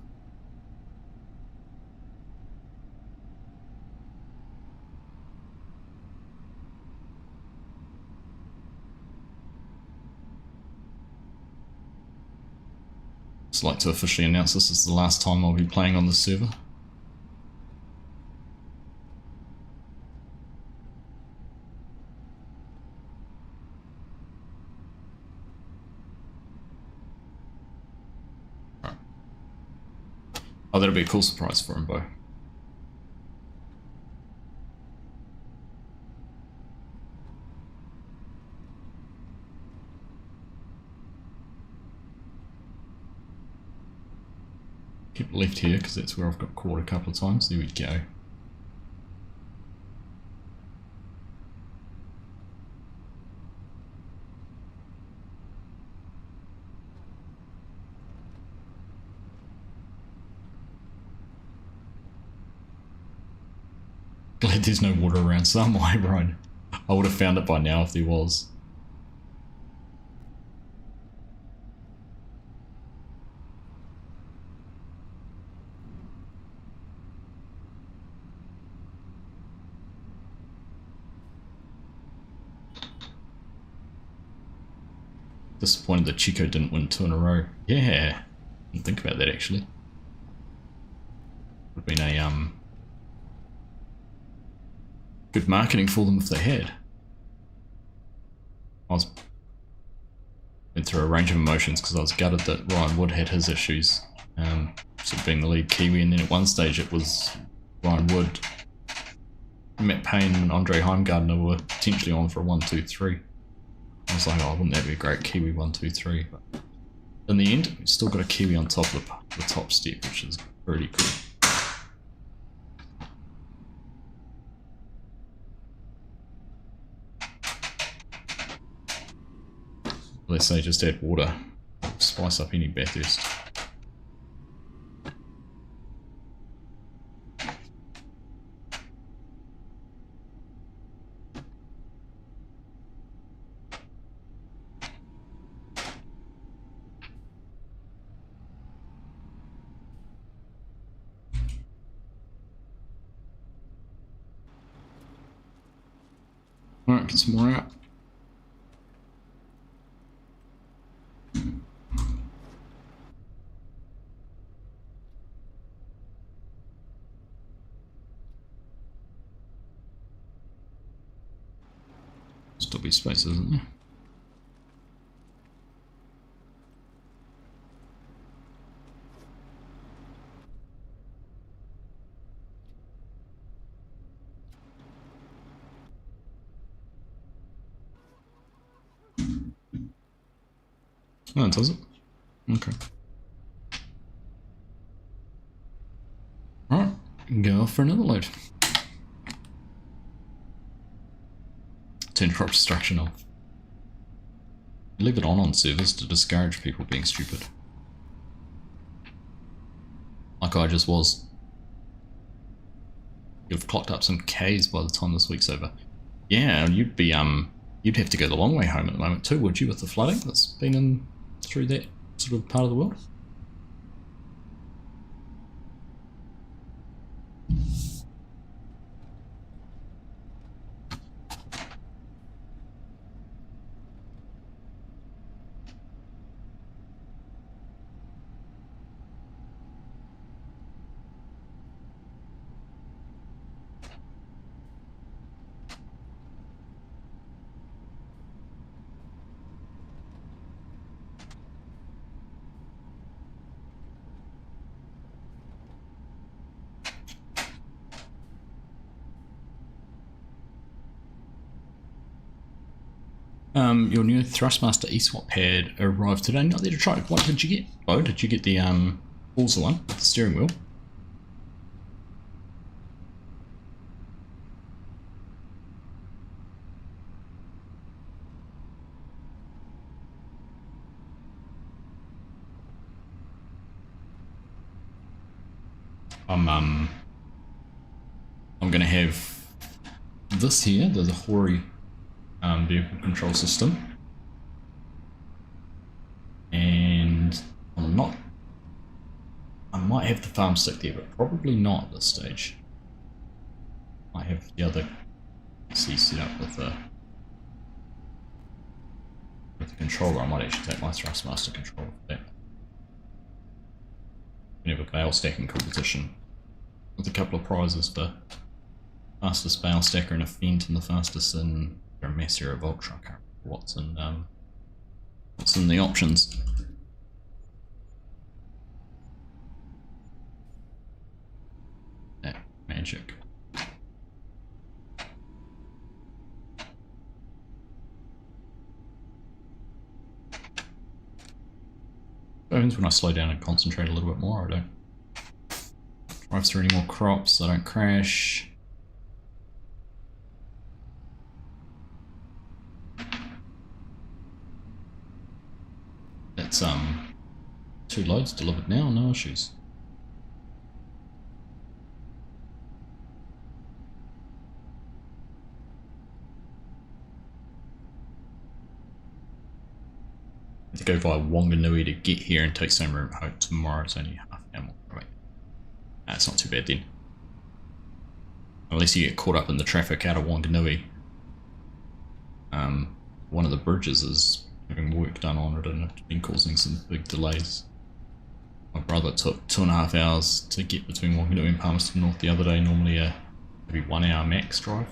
I'd like to officially announce this is the last time I'll be playing on this server. Right. Oh, that'll be a cool surprise for him, Bo. Keep left here because that's where I've got caught a couple of times. There we go. Glad there's no water around somewhere, right? I would have found it by now if there was. Disappointed that Chico didn't win 2 in a row. Yeah, didn't think about that actually. Would have been a good marketing for them if they had. I went through a range of emotions because I was gutted that Ryan Wood had his issues, sort of being the lead Kiwi, and then at one stage it was Ryan Wood, Matt Payne and Andre Heimgartner were potentially on for a 1-2-3. I was like, oh, wouldn't that be a great Kiwi 1-2-3? But in the end, we still got a Kiwi on top of the top step, which is pretty cool. Let's say just add water, spice up any Bathurst. Alright, get some more out. Still be space, isn't there? Oh, does it? Okay. Alright, go off for another load. Turn crop destruction off. Leave it on servers to discourage people being stupid. Like I just was. You'd have clocked up some Ks by the time this week's over. Yeah, you'd be you'd have to go the long way home at the moment too, would you, with the flooding that's been in through that sort of part of the world? Your new Thrustmaster eSwap pad arrived today. Not there to try. What did you get? Oh, did you get the Forza one with the steering wheel? I'm gonna have this here, the Hori vehicle control system, and I might have the farm stick there, but probably not at this stage. I have the other PC set up with the controller. I might actually take my Thrustmaster controller for that. We have a bale stacking competition with a couple of prizes for fastest bale stacker in a Fent and the fastest in a Massey or a Voltron. I can't remember what's in the options. That magic. What happens when I slow down and concentrate a little bit more? I don't drive through any more crops, I don't crash. That's 2 loads delivered now, no issues. I have to go via Wanganui to get here and take some room home tomorrow. It's only half an hour away. That's not too bad then. Unless you get caught up in the traffic out of Wanganui. One of the bridges is having work done on it and it's been causing some big delays. My brother took 2.5 hours to get between Wanganui and Palmerston North the other day, normally a maybe 1 hour max drive.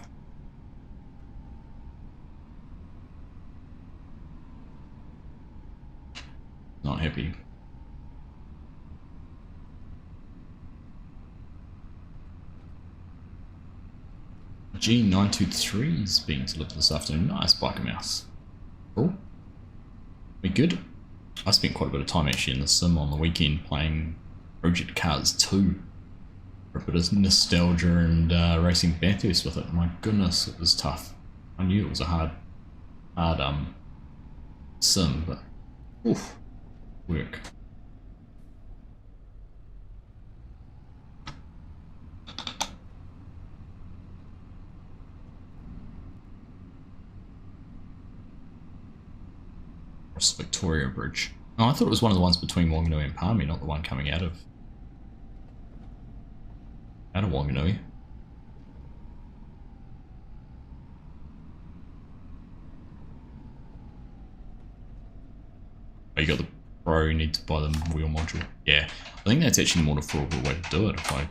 Not happy. G923 is being delivered this afternoon. Nice, Biker Mouse. Cool. We good? I spent quite a bit of time actually in the sim on the weekend playing Project Cars 2. For a bit of nostalgia and racing Bathurst with it. My goodness, it was tough. I knew it was a hard sim, but oof, work. Victoria Bridge. Oh, I thought it was one of the ones between Wanganui and Palmy, not the one coming out of Wanganui. Oh, you got the Pro, you need to buy the wheel module. Yeah, I think that's actually the more affordable way to do it. If I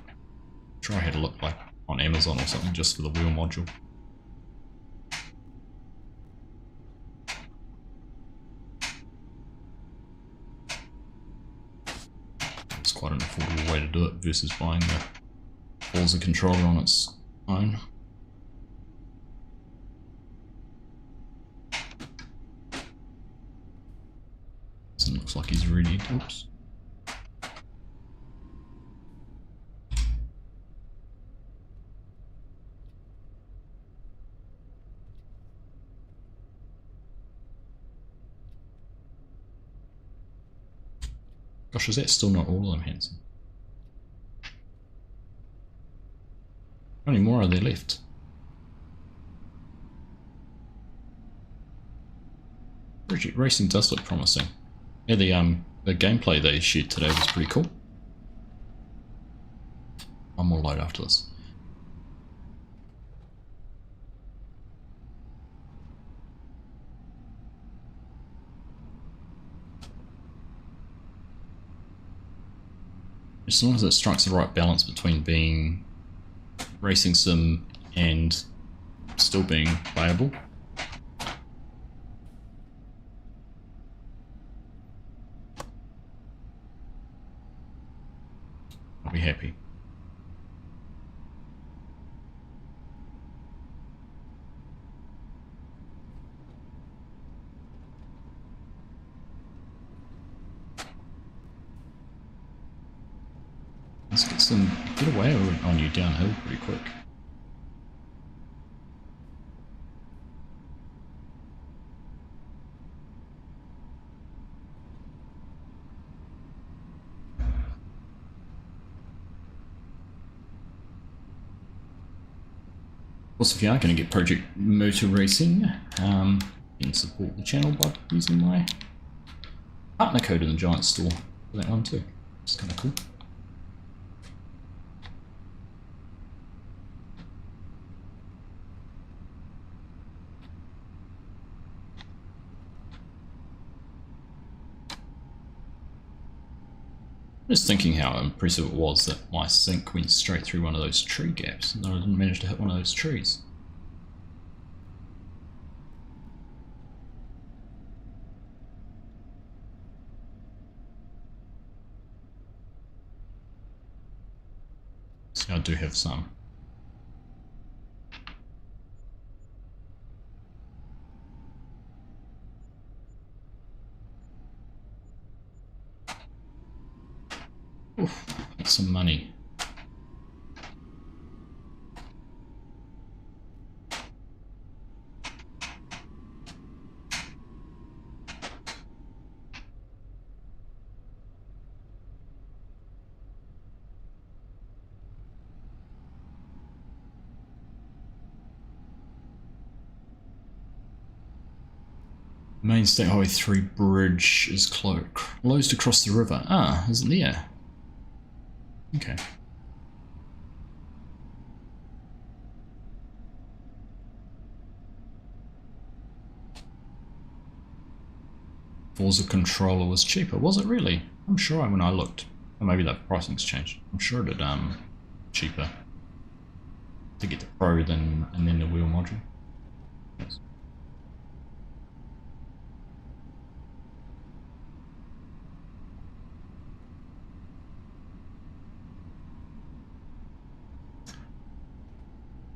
try had a look like on Amazon or something just for the wheel module. It's quite an affordable way to do it versus buying the Forza controller on its own. It looks like he's ready. Oops. Gosh, is that still not all of them, Hanson? How many more are there left? Racing does look promising. Yeah, the gameplay they shared today was pretty cool. One more load after this. As long as it strikes the right balance between being racing sim and still being playable. I'll be happy. Let's get away on you downhill pretty quick. Of course, if you are going to get Project Motor Racing, you can support the channel by using my partner code in the Giant Store for that one too. It's kind of cool. Just thinking how impressive it was that my sink went straight through one of those tree gaps and I didn't manage to hit one of those trees. So I do have some. Oof, that's some money. Main State Highway 3 bridge is closed across the river. Ah, isn't there? Okay. Forza controller was cheaper. Was it really? I'm sure when I looked. Or maybe that pricing's changed. I'm sure it did cheaper to get the Pro and then the wheel module. Yes.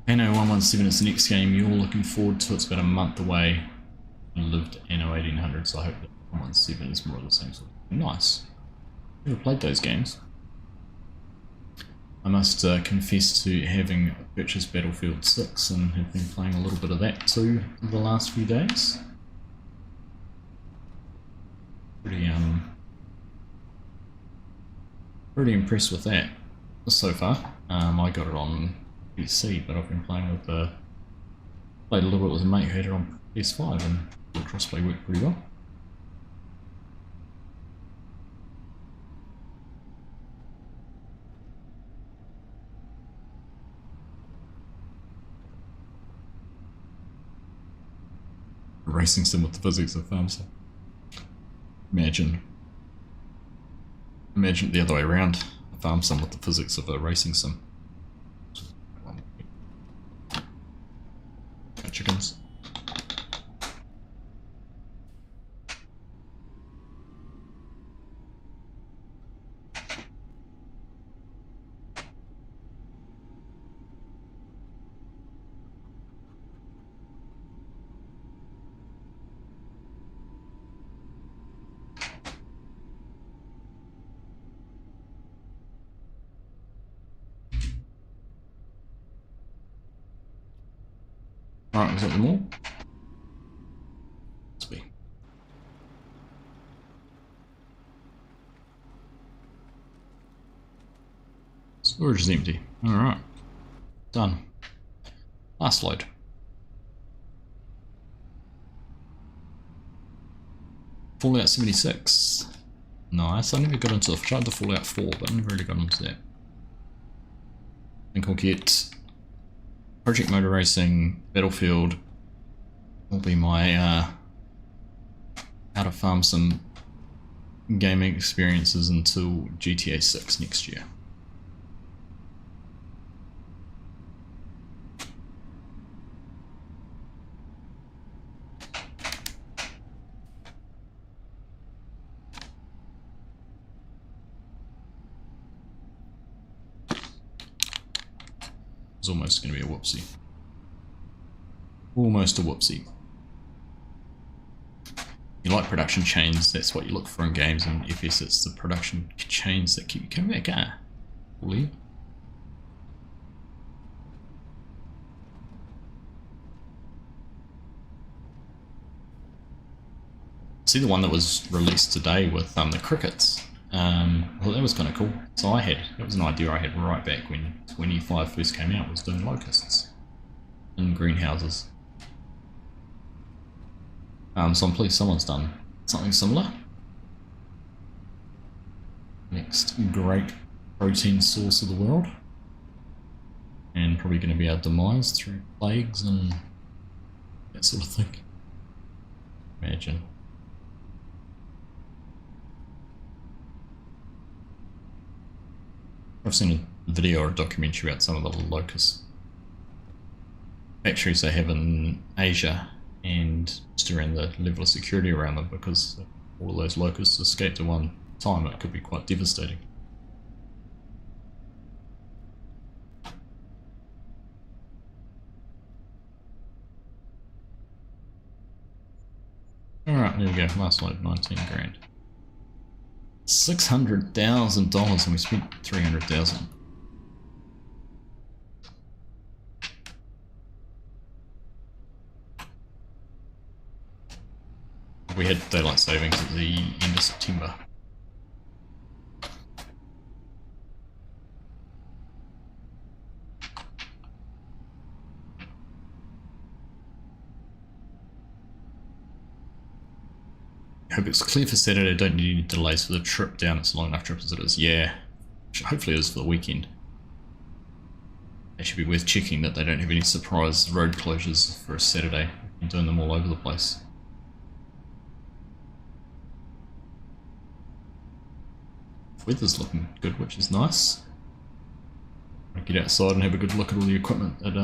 Anno 117 is the next game you're looking forward to. It's about a month away. I lived Anno 1800, so I hope that 117 is more of the same sort of thing. Nice. Never played those games. I must confess to having purchased Battlefield 6 and have been playing a little bit of that too the last few days. Pretty impressed with that so far. I got it on PC, but I've been playing with played a little bit with a mate who had it on PS5, and the crossplay worked pretty well. Racing sim with the physics of farm sim. Imagine it the other way around. A farm sim with the physics of a racing sim. Chickens. Alright, was that them all? Must be. Storage is empty. Alright. Done. Last load. Fallout 76. Nice. I never got into it. I tried the Fallout 4, but I never really got into that. I think I'll get Project Motor Racing, Battlefield will be my how to farm some gaming experiences until GTA 6 next year. It's almost going to be a whoopsie. Almost a whoopsie. You like production chains, that's what you look for in games, and FPS it's the production chains that keep you coming back. Bully. See the one that was released today with the crickets. Well, that was kind of cool. So that was an idea I had right back when 25 first came out, was doing locusts in greenhouses. So I'm pleased someone's done something similar. Next great protein source of the world. And probably going to be our demise through plagues and that sort of thing. Imagine. I've seen a video or a documentary about some of the locust factories they have in Asia, and just around the level of security around them, because all of those locusts escaped at one time. It could be quite devastating. Alright, there we go, last load, 19 grand. $600,000 and we spent 300,000. We had daylight savings at the end of September. Hope it's clear for Saturday. Don't need any delays for the trip down. It's a long enough trip as it is. Yeah, hopefully it is for the weekend. It should be worth checking that they don't have any surprise road closures for a Saturday and doing them all over the place. Weather's looking good, which is nice. I'll get outside and have a good look at all the equipment that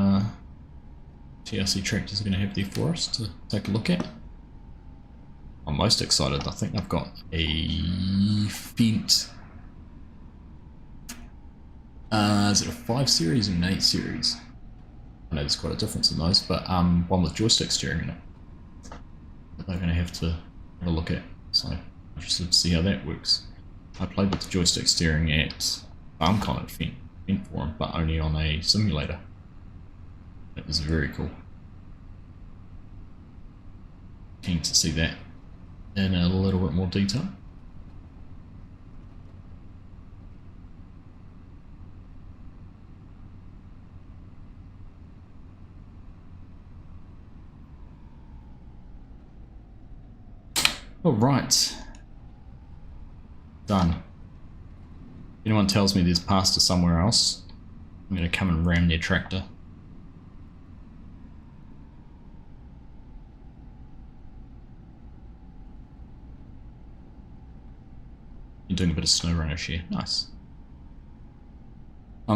TRC tractors are going to have there for us to take a look at. I'm most excited. I think they've got a Fendt. Is it a 5 series or an 8 series? I know there's quite a difference in those, but one with joystick steering in it that they're going to have to have a look at. So I'm interested to see how that works. I played with the joystick steering at FarmCon at Fendt Forum, but only on a simulator. It was very cool. Keen to see that in a little bit more detail. All right, done. If anyone tells me there's pasta somewhere else, I'm going to come and ram their tractor. You're doing a bit of snow runner share. Nice.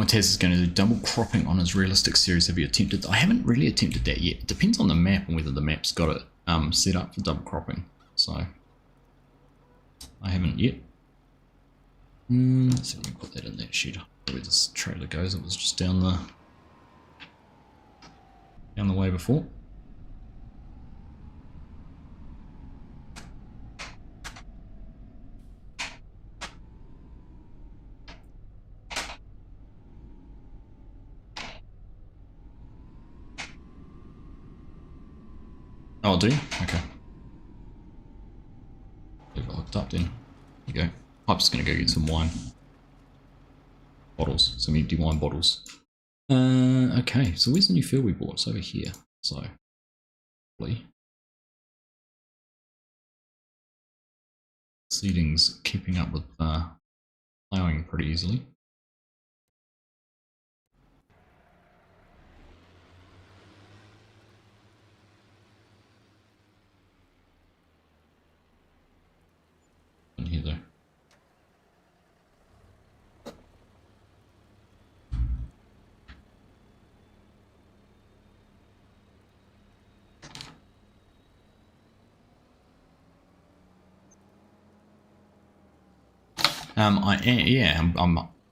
Tez is going to do double cropping on his realistic series. Have you attempted? I haven't really attempted that yet. It depends on the map and whether the map's got it set up for double cropping. So I haven't yet. Let's see if we can put that in that shed. Where this trailer goes. It was just down the way before. Oh, I'll do? Okay. I got hooked up then. There you go. Pipe's gonna go get some wine. bottles, some empty wine bottles. Okay, so where's the new field we bought? It's over here. So, seeding's keeping up with ploughing pretty easily. In here though. I'm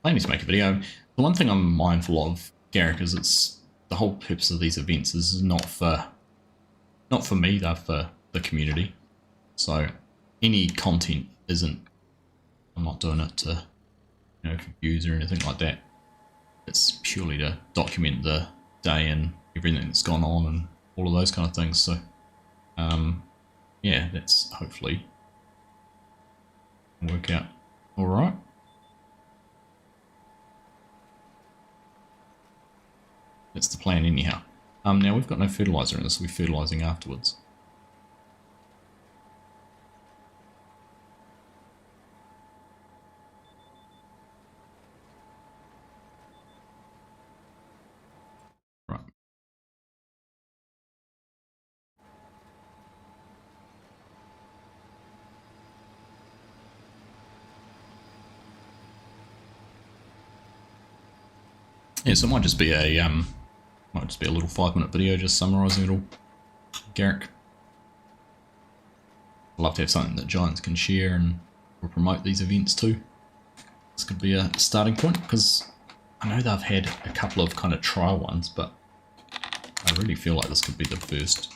planning to make a video. The one thing I'm mindful of, Garrick, is it's the whole purpose of these events is not for me, they're for the community. So any content isn't, I'm not doing it to, you know, for views or anything like that. It's purely to document the day and everything that's gone on and all of those kind of things. So yeah, that's hopefully work out all right. That's the plan anyhow. Now we've got no fertilizer in this, we'll be fertilizing afterwards. Right. Yeah, so it might just be a little 5-minute video just summarising it all. Garrick. I'd love to have something that Giants can share and will promote these events too. This could be a starting point, because I know they've had a couple of kind of trial ones, but I really feel like this could be the first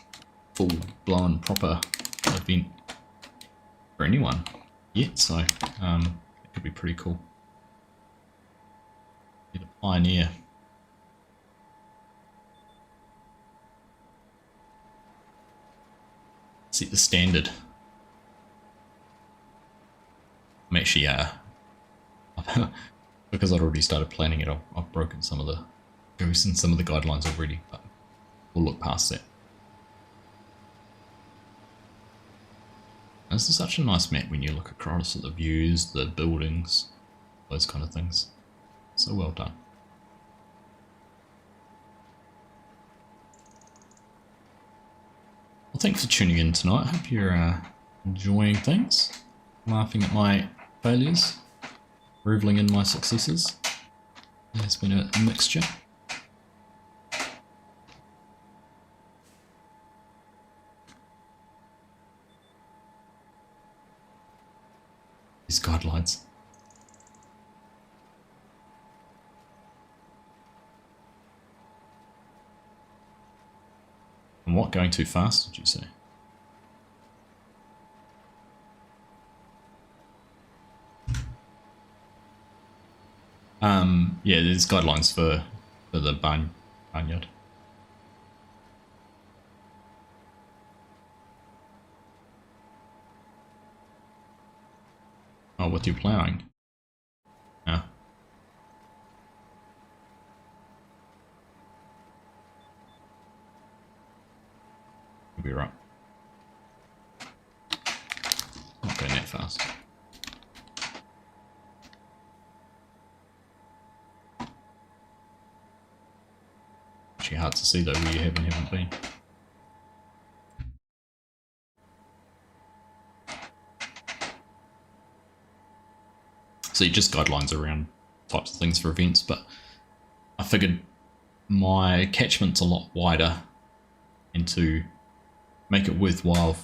full-blown proper event for anyone yet, so it could be pretty cool. Be the pioneer. Set the standard. I'm actually, because I'd already started planning it, I've broken some of the goose and some of the guidelines already, but we'll look past that. This is such a nice map when you look across at the views, the buildings, those kind of things. So well done. Well, thanks for tuning in tonight. I hope you're enjoying things, laughing at my failures, reveling in my successes. It's been a mixture. These guidelines. And what, going too fast, did you say? Yeah, there's guidelines for the barnyard. Oh, with your ploughing? Yeah. You'll be right. Not going that fast. Actually hard to see though where you have and haven't been. So just guidelines around types of things for events, but I figured my catchment's a lot wider, and to make it worthwhile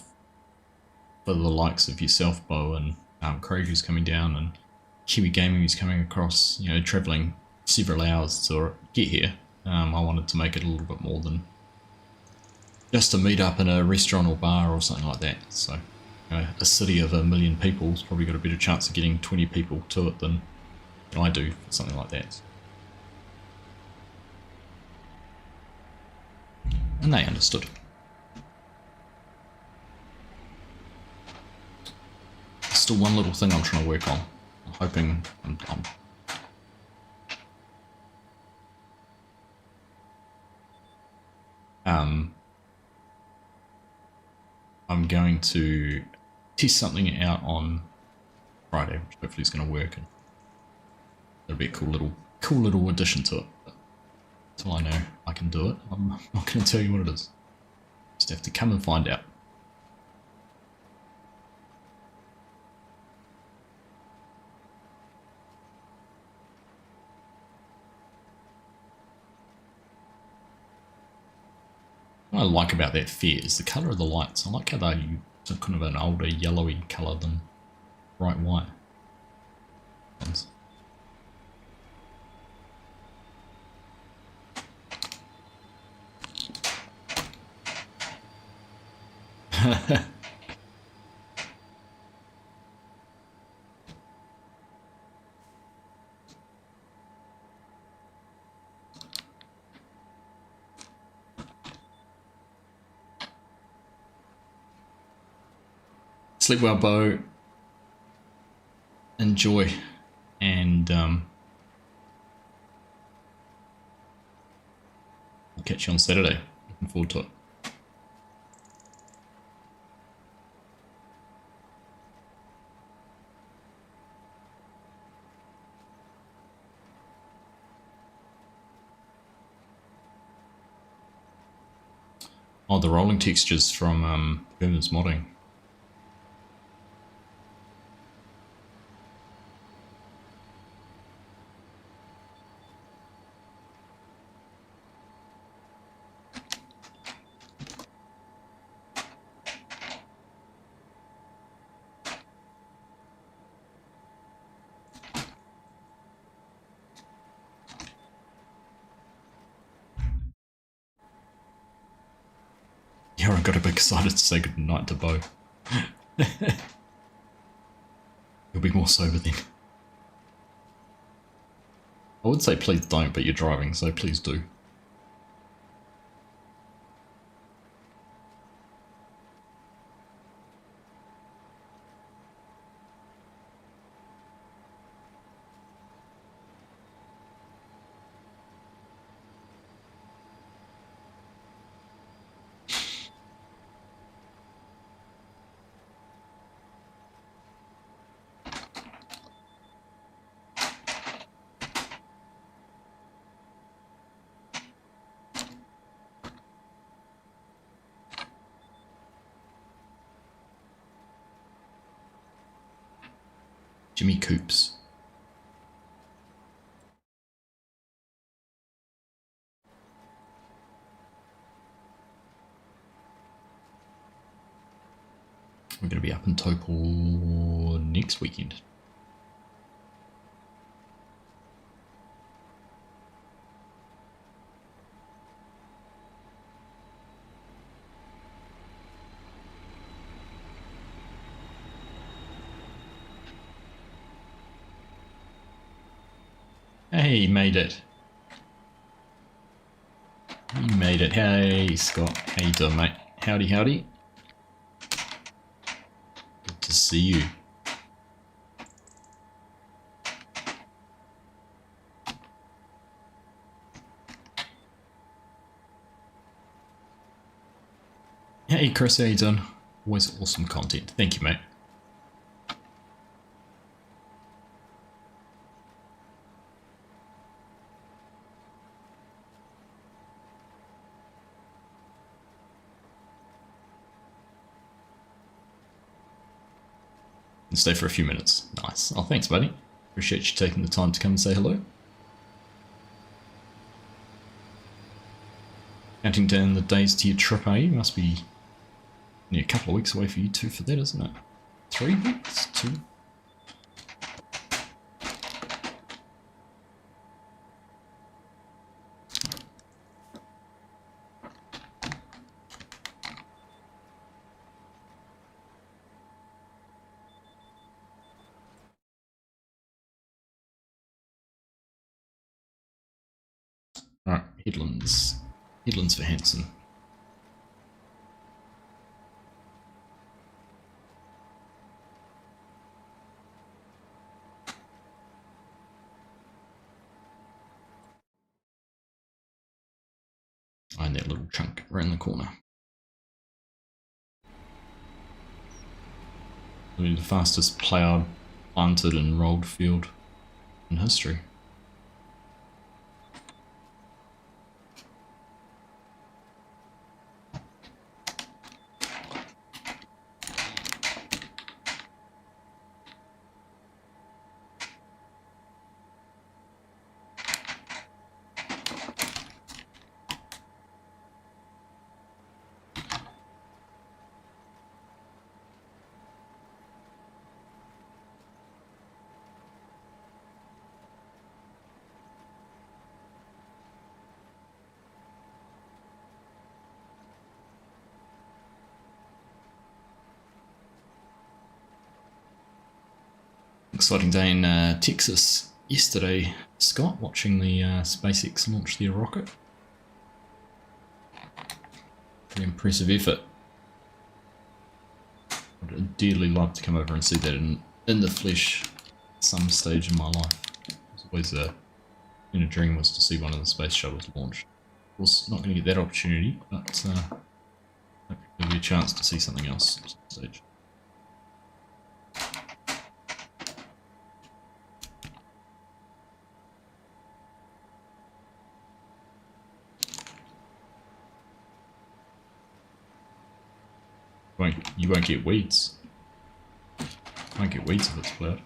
for the likes of yourself, Bo, and Craig who's coming down, and Kiwi Gaming who's coming across, you know, travelling several hours to get here, I wanted to make it a little bit more than just to meet up in a restaurant or bar or something like that. So a city of 1 million people's probably got a better chance of getting 20 people to it than I do for something like that. And they understood. There's still one little thing I'm trying to work on. I'm hoping I'm I'm going to test something out on Friday, which hopefully is going to work, and it'll be a cool little addition to it. But until I know I can do it, I'm not going to tell you what it is. Just have to come and find out. What I like about that fair is the colour of the lights. I like how they're kind of an older yellowy colour than bright white ones. Sleep well, Bo. Enjoy, and I'll catch you on Saturday. Looking forward to it. Oh, the rolling textures from Boomer's modding. Yeah, I got a bit excited to say good night to Bo. You'll be more sober then. I would say please don't, but you're driving, so please do. Jimmy Coops. We're going to be up in Topol next weekend. Hey, you made it. You made it. Hey, Scott. How you doing, mate? Howdy, howdy. Good to see you. Hey, Chris, how you doing? Always awesome content. Thank you, mate. And stay for a few minutes. Nice. Oh, thanks, buddy. Appreciate you taking the time to come and say hello. Counting down the days to your trip, eh? Must be a couple of weeks away for you two for that, isn't it? 3 weeks? 2? Alright, headlands. Headlands for Hanson. Find that little chunk around the corner. It'll be the fastest ploughed, planted and rolled field in history. Exciting day in Texas yesterday, Scott, watching the SpaceX launch their rocket. Pretty impressive effort. I'd dearly love to come over and see that in the flesh at some stage in my life. It was always a dream was to see one of the space shuttles launch. Of course, not going to get that opportunity, but hopefully there'll be a chance to see something else at some stage. You won't get weeds. You won't get weeds if it's plowed.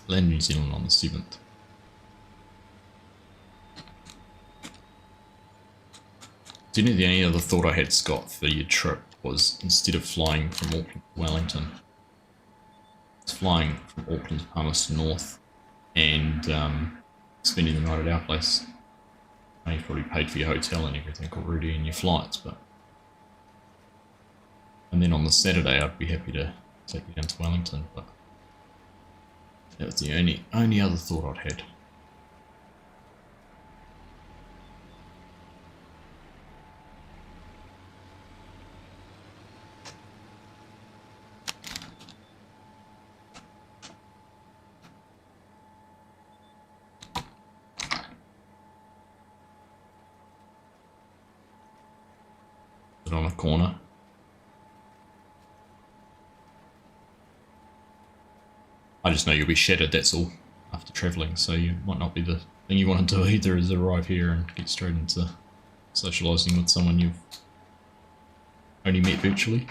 Land New Zealand on the 7th. Do you know the only other thought I had, Scott, for your trip was instead of flying from Auckland to Wellington, it's flying from Auckland to Palmerston North and spending the night at our place. I know you've probably paid for your hotel and everything already and your flights, and then on the Saturday I'd be happy to take you down to Wellington, but that was the only other thought I'd had. On a corner. I just know you'll be shattered, that's all, after travelling, so you might not be the thing you want to do either, is arrive here and get straight into socialising with someone you've only met virtually.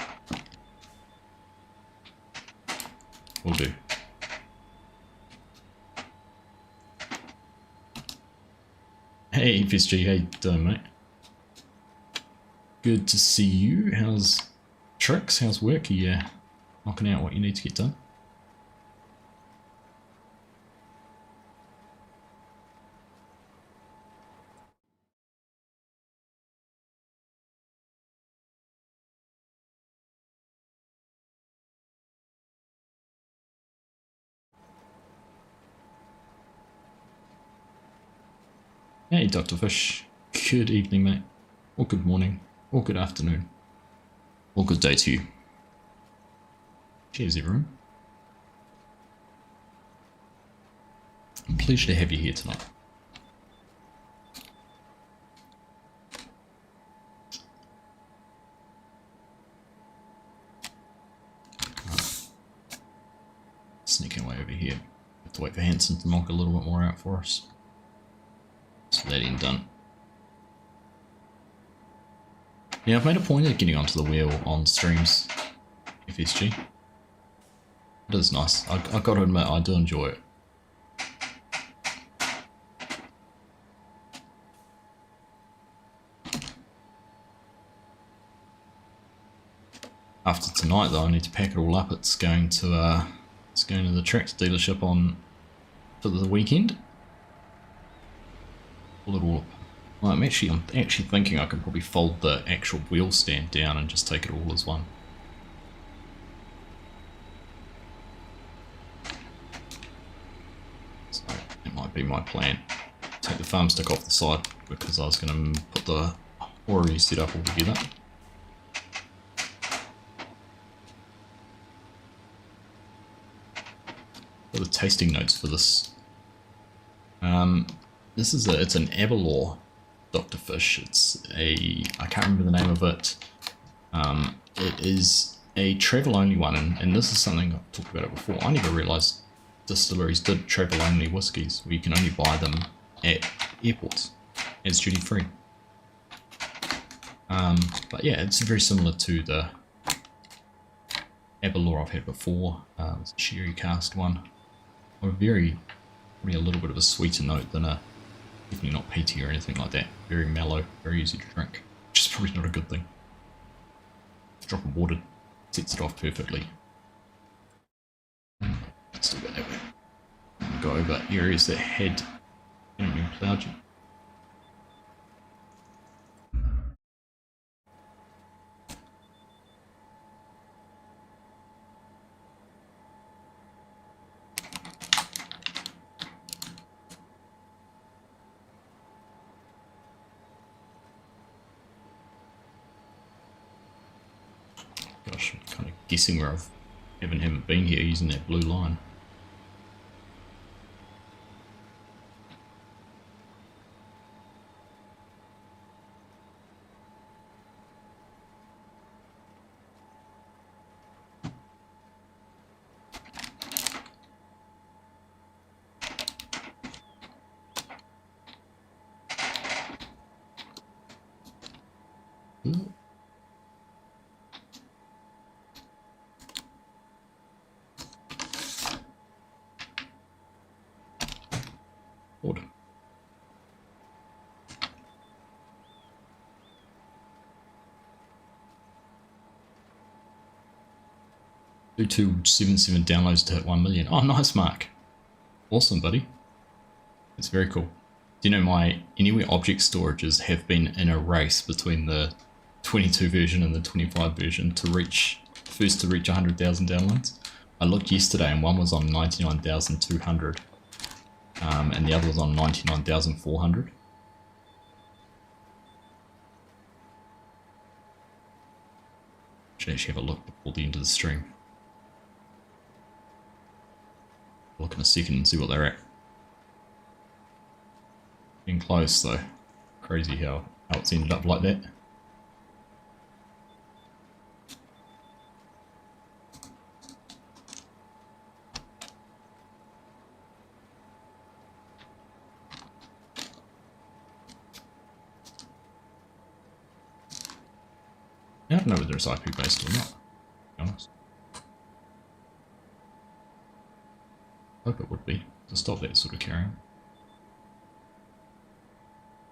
Will do. Hey FSG, how you doing, mate? Good to see you. How's tricks? How's work? Are you knocking out what you need to get done? Hey Dr. Fish. Good evening, mate. Or good morning. Or good afternoon. Or good day to you. Cheers, everyone. A pleasure to have you here tonight. Sneaking away over here. Have to wait for Hanson to knock a little bit more out for us. So that ain't done. Yeah, I've made a point of getting onto the wheel on streams, FSG. It is nice. I got to admit, I do enjoy it. After tonight, though, I need to pack it all up. It's going to the tractor dealership for the weekend. Pull it all up. Well, I'm actually thinking I could probably fold the actual wheel stand down and just take it all as one. So that might be my plan. Take the farm stick off the side because I was going to put the Ori set up all together. the tasting notes for this. This is it's an Abalor Dr. Fish. I can't remember the name of it. It is a travel only one, and this is something I've talked about it before. I never realised distilleries did travel only whiskies where you can only buy them at airports as duty free. But yeah, it's very similar to the Abalor I've had before. It's a sherry cask one. Probably a little bit of a sweeter note than definitely not peaty or anything like that. Very mellow, very easy to drink, which is probably not a good thing. A drop of water sets it off perfectly. Still go that way. Go over areas that had been cloudy. Gosh, I'm kind of guessing where haven't been here using that blue line. Ooh. Odd. Do 277 downloads to hit 1 million. Oh, nice, Mark. Awesome, buddy. That's very cool. Do you know my Anywhere object storages have been in a race between the 22 version and the 25 version to reach 100,000 downloads? I looked yesterday and one was on 99,200 and the other was on 99,400. Should actually have a look before the end of the stream. Look in a second and see what they're at. Getting close though. Crazy how it's ended up like that. I don't know whether it's IP based or not, to be honest. Hope it would be, to stop that sort of carrying.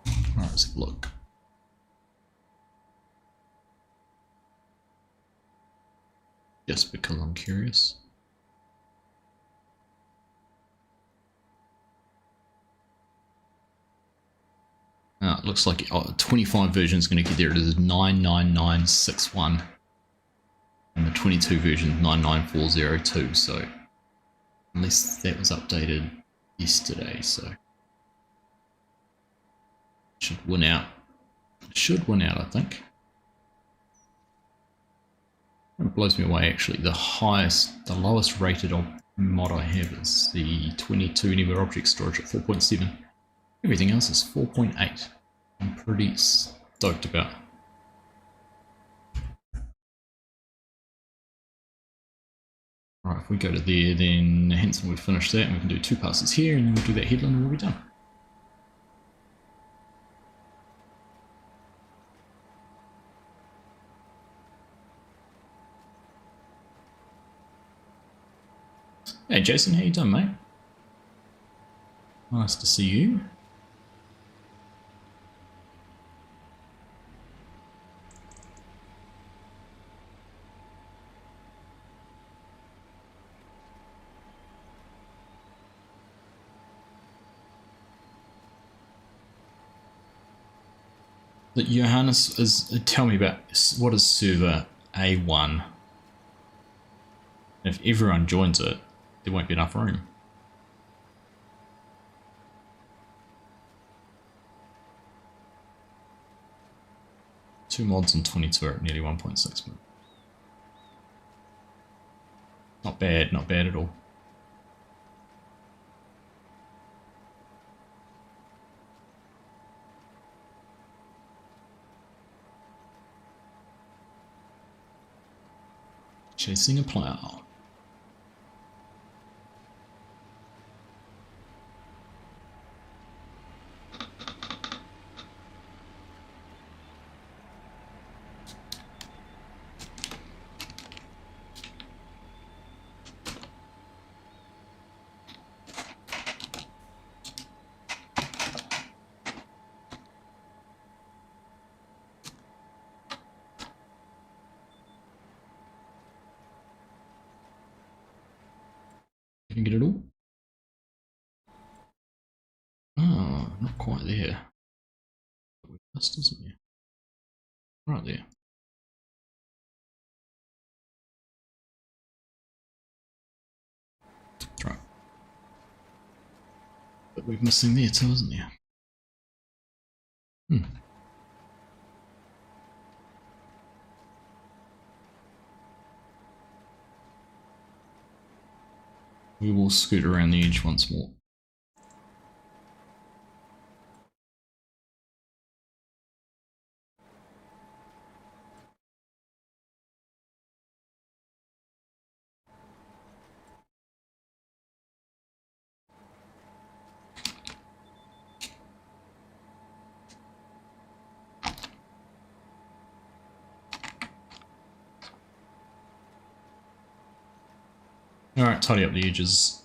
Alright, let's have a look. Just because I'm curious. It looks like 25 version is going to get there. It is 99961, and the 22 version is 99402. So unless that was updated yesterday, so should win out. Should win out, I think. It blows me away actually. The lowest rated mod I have is the 22 Anywhere object storage at 4.7. Everything else is 4.8. I'm pretty stoked about. Alright, if we go to there, then Hanson, we've finished that, and we can do 2 passes here, and then we'll do that headland and we'll be done. Hey Jason, how you doing, mate? Nice to see you. That Johannes is tell me about what is server A1. If everyone joins it, there won't be enough room. Two mods and 22 are at nearly 1.6 million. Not bad at all. Chasing a plow. Can you get it all? Oh, not quite there. But we missed, isn't there? Right there. Right. But we're missing there too, isn't there? Hmm. We will scoot around the edge once more. Alright, tidy up the edges.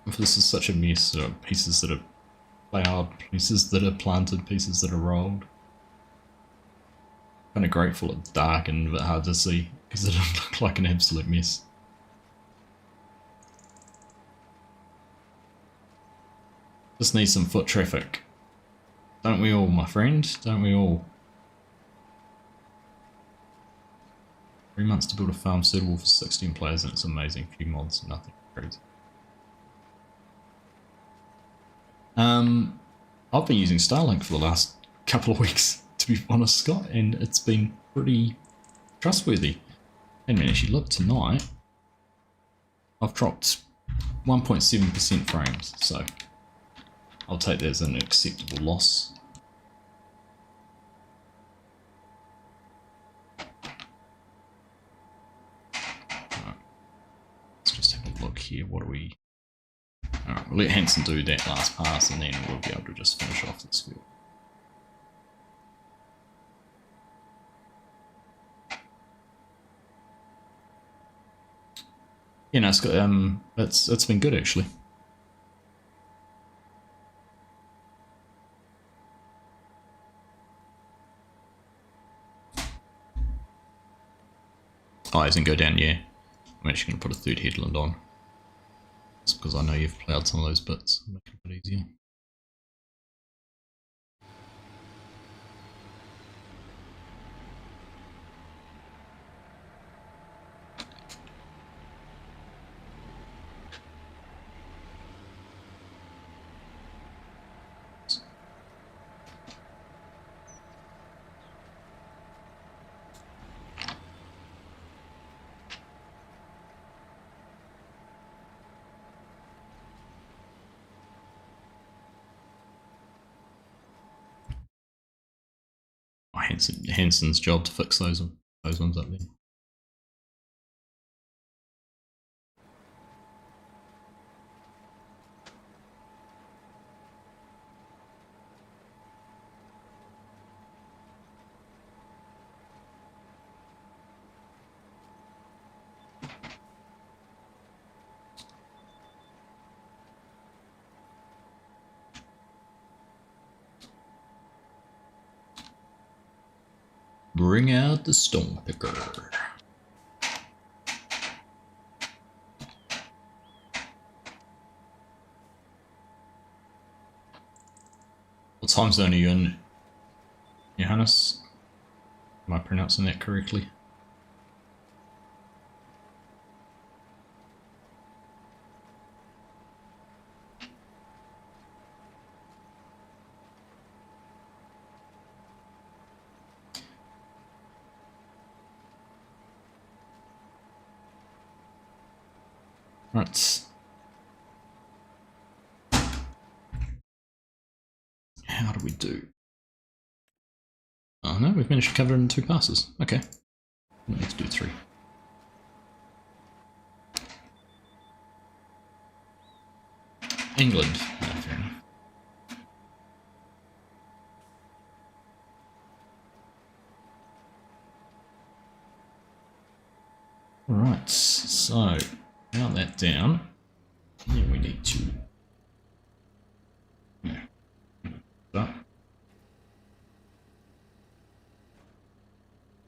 If this is such a mess, pieces that are plowed, pieces that are planted, pieces that are rolled. Kind of grateful it's dark and a bit hard to see, because it doesn't look like an absolute mess. Just need some foot traffic. Don't we all, my friend? Don't we all? 3 months to build a farm suitable for 16 players and it's amazing. Few mods, nothing crazy. I've been using Starlink for the last couple of weeks, to be honest, Scott, and it's been pretty trustworthy. And when actually look tonight, I've dropped 1.7% frames, so I'll take that as an acceptable loss. Right. Let's just have a look here. What do we... Alright, we'll let Hanson do that last pass and then we'll be able to just finish off this field. Yeah, no, it's got, it's been good actually. Oh, it doesn't go down, yeah. I'm actually going to put a third headland on. Just because I know you've ploughed some of those bits. Make it a bit easier. Hanson's job to fix those ones up there. Bring out the stone picker. What time zone are you in, Johannes? Am I pronouncing that correctly? Right. How do we do? Oh no, we've managed to cover it in 2 passes. Okay. We need to do 3. England. No, fair enough. Right, so now that down, then we need to start.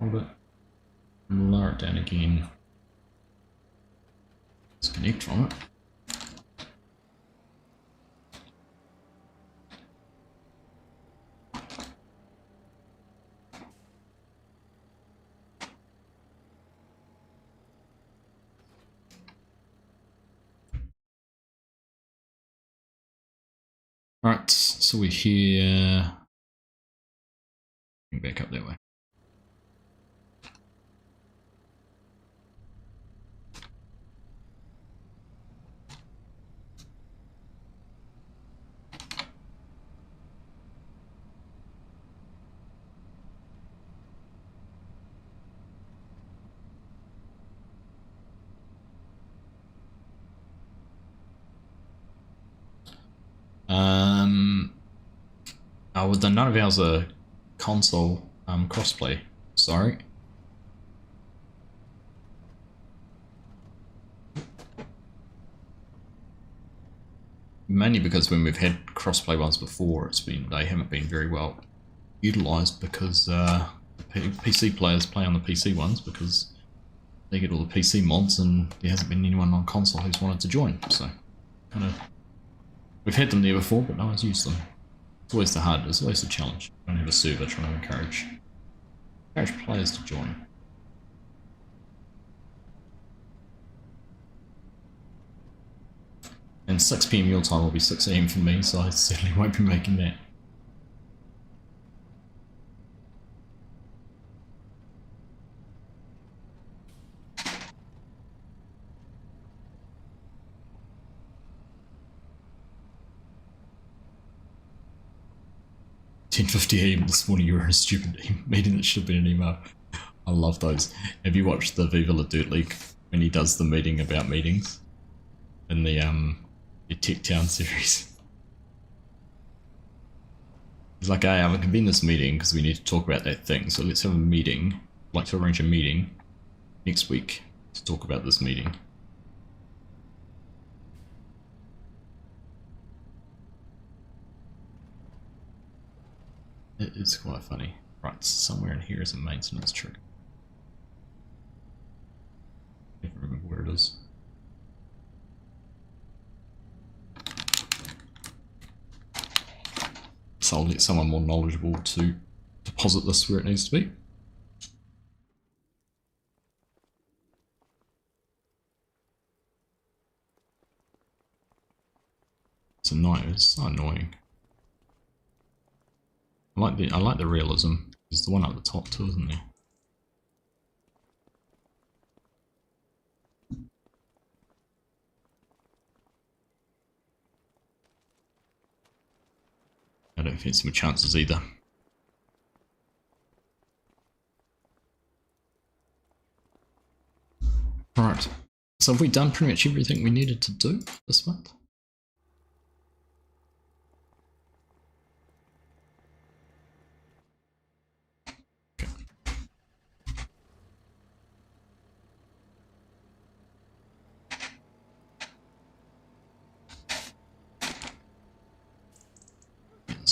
Hold it, lower it down again, disconnect from it. Alright, so we're here, back up that way. Well, then none of ours are console crossplay. Sorry. Mainly because when we've had crossplay ones before, they haven't been very well utilized because PC players play on the PC ones because they get all the PC mods, and there hasn't been anyone on console who's wanted to join. So, kind of, we've had them there before, but no one's used them. It's always it's always the challenge. I don't have a server trying to encourage players to join. And 6 PM your time will be 6 AM for me, so I certainly won't be making that. AM this morning, you were a stupid meeting that should have been an email. I love those. Have you watched the Viva La Dirt League when he does the meeting about meetings in the Tech Town series? He's like, hey, I'm going to convene this meeting because we need to talk about that thing. So let's have a meeting. I'd like to arrange a meeting next week to talk about this meeting. It is quite funny. Right, somewhere in here is a maintenance trigger. I can't remember where it is. So I'll let someone more knowledgeable to deposit this where it needs to be. It's so annoying. I like the realism. There's the one up the top too, isn't there? I don't fancy my chances either. Right. So have we done pretty much everything we needed to do this month?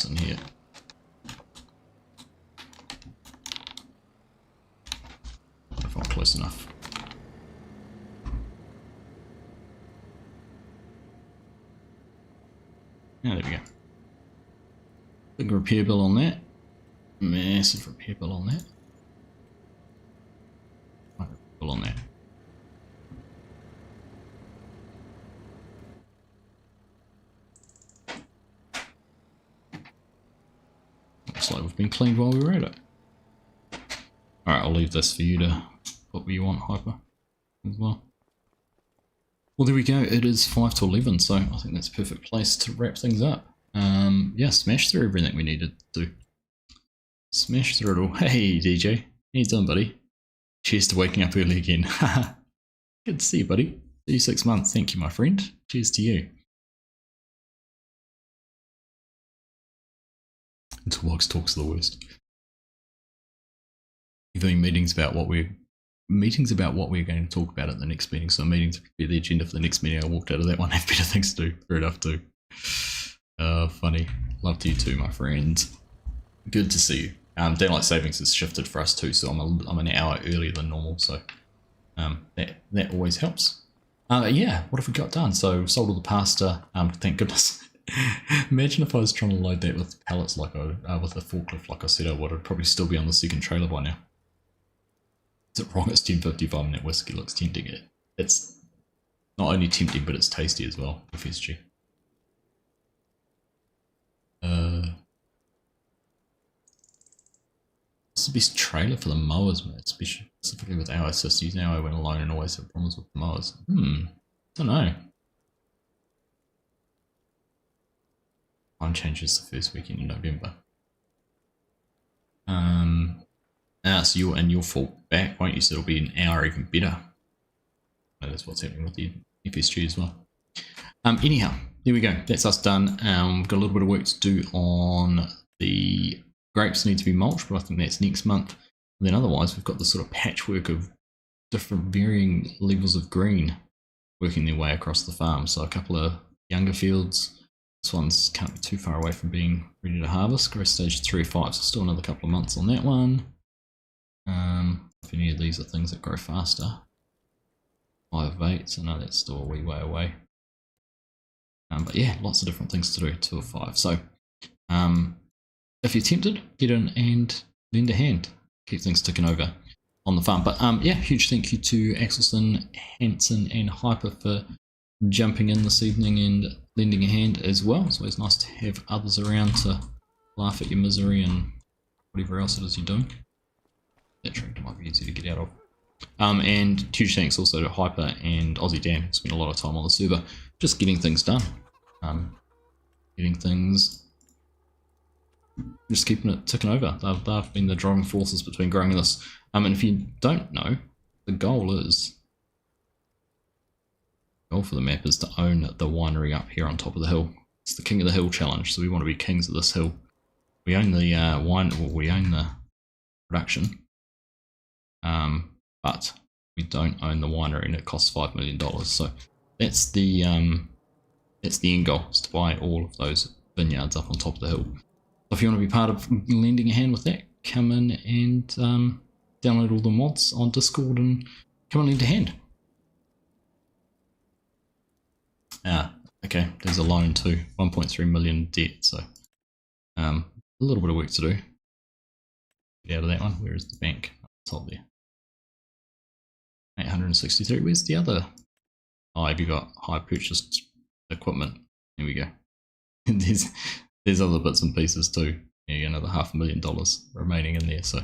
In here. If I'm close enough. Yeah, there we go. Big repair bill on that. Massive repair bill on that. Bill on that. Looks like we've been cleaned while we were at it. Alright, I'll leave this for you to put where you want, Hyper, as well. Well, there we go. It is 5 to 11, so I think that's a perfect place to wrap things up. Yeah, smash through everything we needed to do. Smash through it all. Hey, DJ. How you doing, buddy? Cheers to waking up early again. Good to see you, buddy. 36 months. Thank you, my friend. Cheers to you. Toolbox talks are the worst. Even meetings about what we're going to talk about at the next meeting. So meetings to prepare the agenda for the next meeting. I walked out of that one. I have better things to do. Fair enough too. Funny. Love to you too, my friend. Good to see you. Daylight savings has shifted for us too, so I'm an hour earlier than normal. So that always helps. Yeah, what have we got done? So sold all the pasta. Thank goodness. Imagine if I was trying to load that with pallets with a forklift like I said I would. I'd probably still be on the second trailer by now. Is it wrong? It's 10:55 and that whiskey looks tempting. It's not only tempting, but it's tasty as well. FSG. It's the best trailer for the mowers, mate. Specifically with our assist. Using our went alone and always have problems with the mowers. Don't know. Time changes the first weekend in November. So you'll fall back, won't you? So it'll be an hour even better. That's what's happening with the FSG as well. Anyhow, there we go. That's us done. We've got a little bit of work to do on the grapes need to be mulched, but I think that's next month. And then otherwise, we've got this sort of patchwork of different varying levels of green working their way across the farm. So a couple of younger fields. This one's can't be too far away from being ready to harvest. Growth stage 3 or 5, so still another couple of months on that one. If any of these are things that grow faster. 5 of 8, so no, that's still a wee way away. But yeah, lots of different things to do, 2 of 5. So if you're tempted, get in and lend a hand. Keep things ticking over on the farm. But yeah, huge thank you to Axelson, Hanson and Hyper for jumping in this evening and lending a hand as well. It's always nice to have others around to laugh at your misery and whatever else it is you're doing. That tractor might be easy to get out of. And huge thanks also to Hyper and Aussie Dan, who spent a lot of time on the server just getting things done. Just keeping it ticking over. They've been the driving forces between growing this. And if you don't know, the goal for the map is to own the winery up here on top of the hill. It's the King of the Hill challenge, so we want to be kings of this hill. We own the we own the production, but we don't own the winery, and it costs $5 million. So that's the end goal, is to buy all of those vineyards up on top of the hill. So if you want to be part of lending a hand with that, come in and download all the mods on Discord and come and lend a hand. Okay, there's a loan too, 1.3 million debt, so a little bit of work to do. Get out of that one. Where is the bank? It's up there. 863. Where's the other? Oh, have you got high purchased equipment? Here we go. There's other bits and pieces too. Yeah, another $500,000 remaining in there. So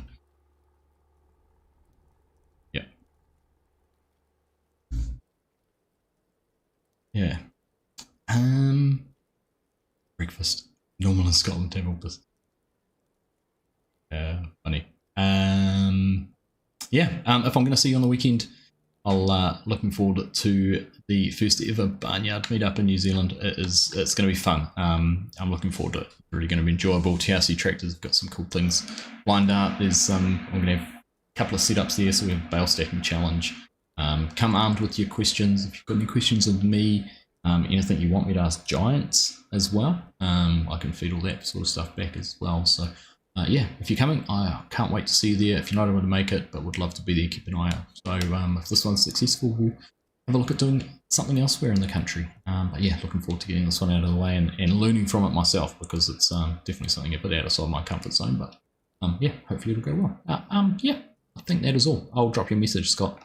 yeah. Breakfast. Normal in Scotland have all this. Funny. Yeah. If I'm going to see you on the weekend, I'll looking forward to the first ever barnyard meetup in New Zealand. It's going to be fun. I'm looking forward to it. Really going to be enjoyable. TRC Tractors have got some cool things lined up. There's I'm going to have a couple of setups there. So we have a bale stacking challenge. Come armed with your questions. If you've got any questions of me, anything you want me to ask giants as well, I can feed all that sort of stuff back as well. So yeah, if you're coming, I can't wait to see you there. If you're not able to make it, but would love to be there, keep an eye out. So if this one's successful, we'll have a look at doing something elsewhere in the country. But yeah, looking forward to getting this one out of the way and learning from it myself, because it's definitely something a bit outside my comfort zone. But yeah, hopefully it'll go well. Yeah, I think that is all. I'll drop you a message, Scott.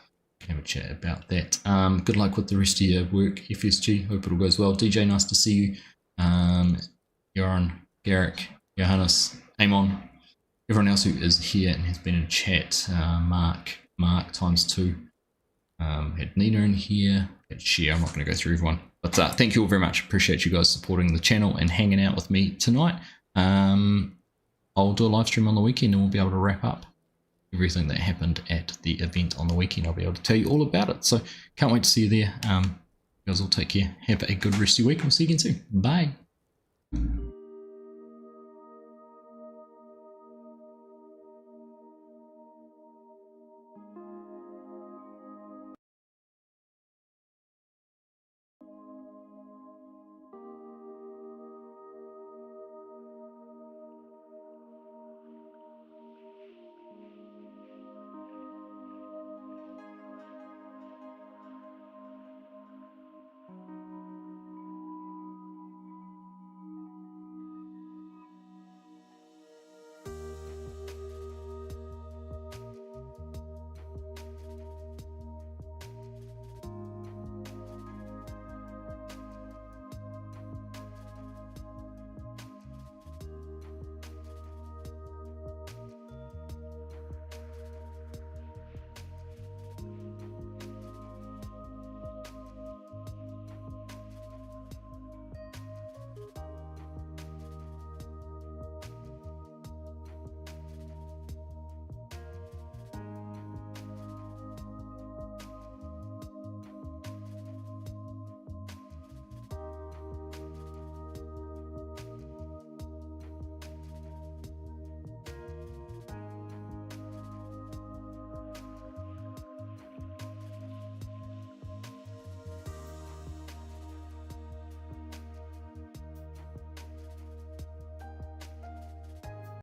Have a chat about that. Good luck with the rest of your work, FSG. Hope it all goes well. DJ, nice to see you. Joran, Garrick, Johannes, Amon, everyone else who is here and has been in chat. Mark ×2. Had Nina in here. Had Shea. I'm not going to go through everyone. But thank you all very much. Appreciate you guys supporting the channel and hanging out with me tonight. I'll do a live stream on the weekend and we'll be able to wrap up everything that happened at the event on the weekend. I'll be able to tell you all about it. So can't wait to see you there. You guys all take care. Have a good rest of your week. We'll see you again soon. Bye.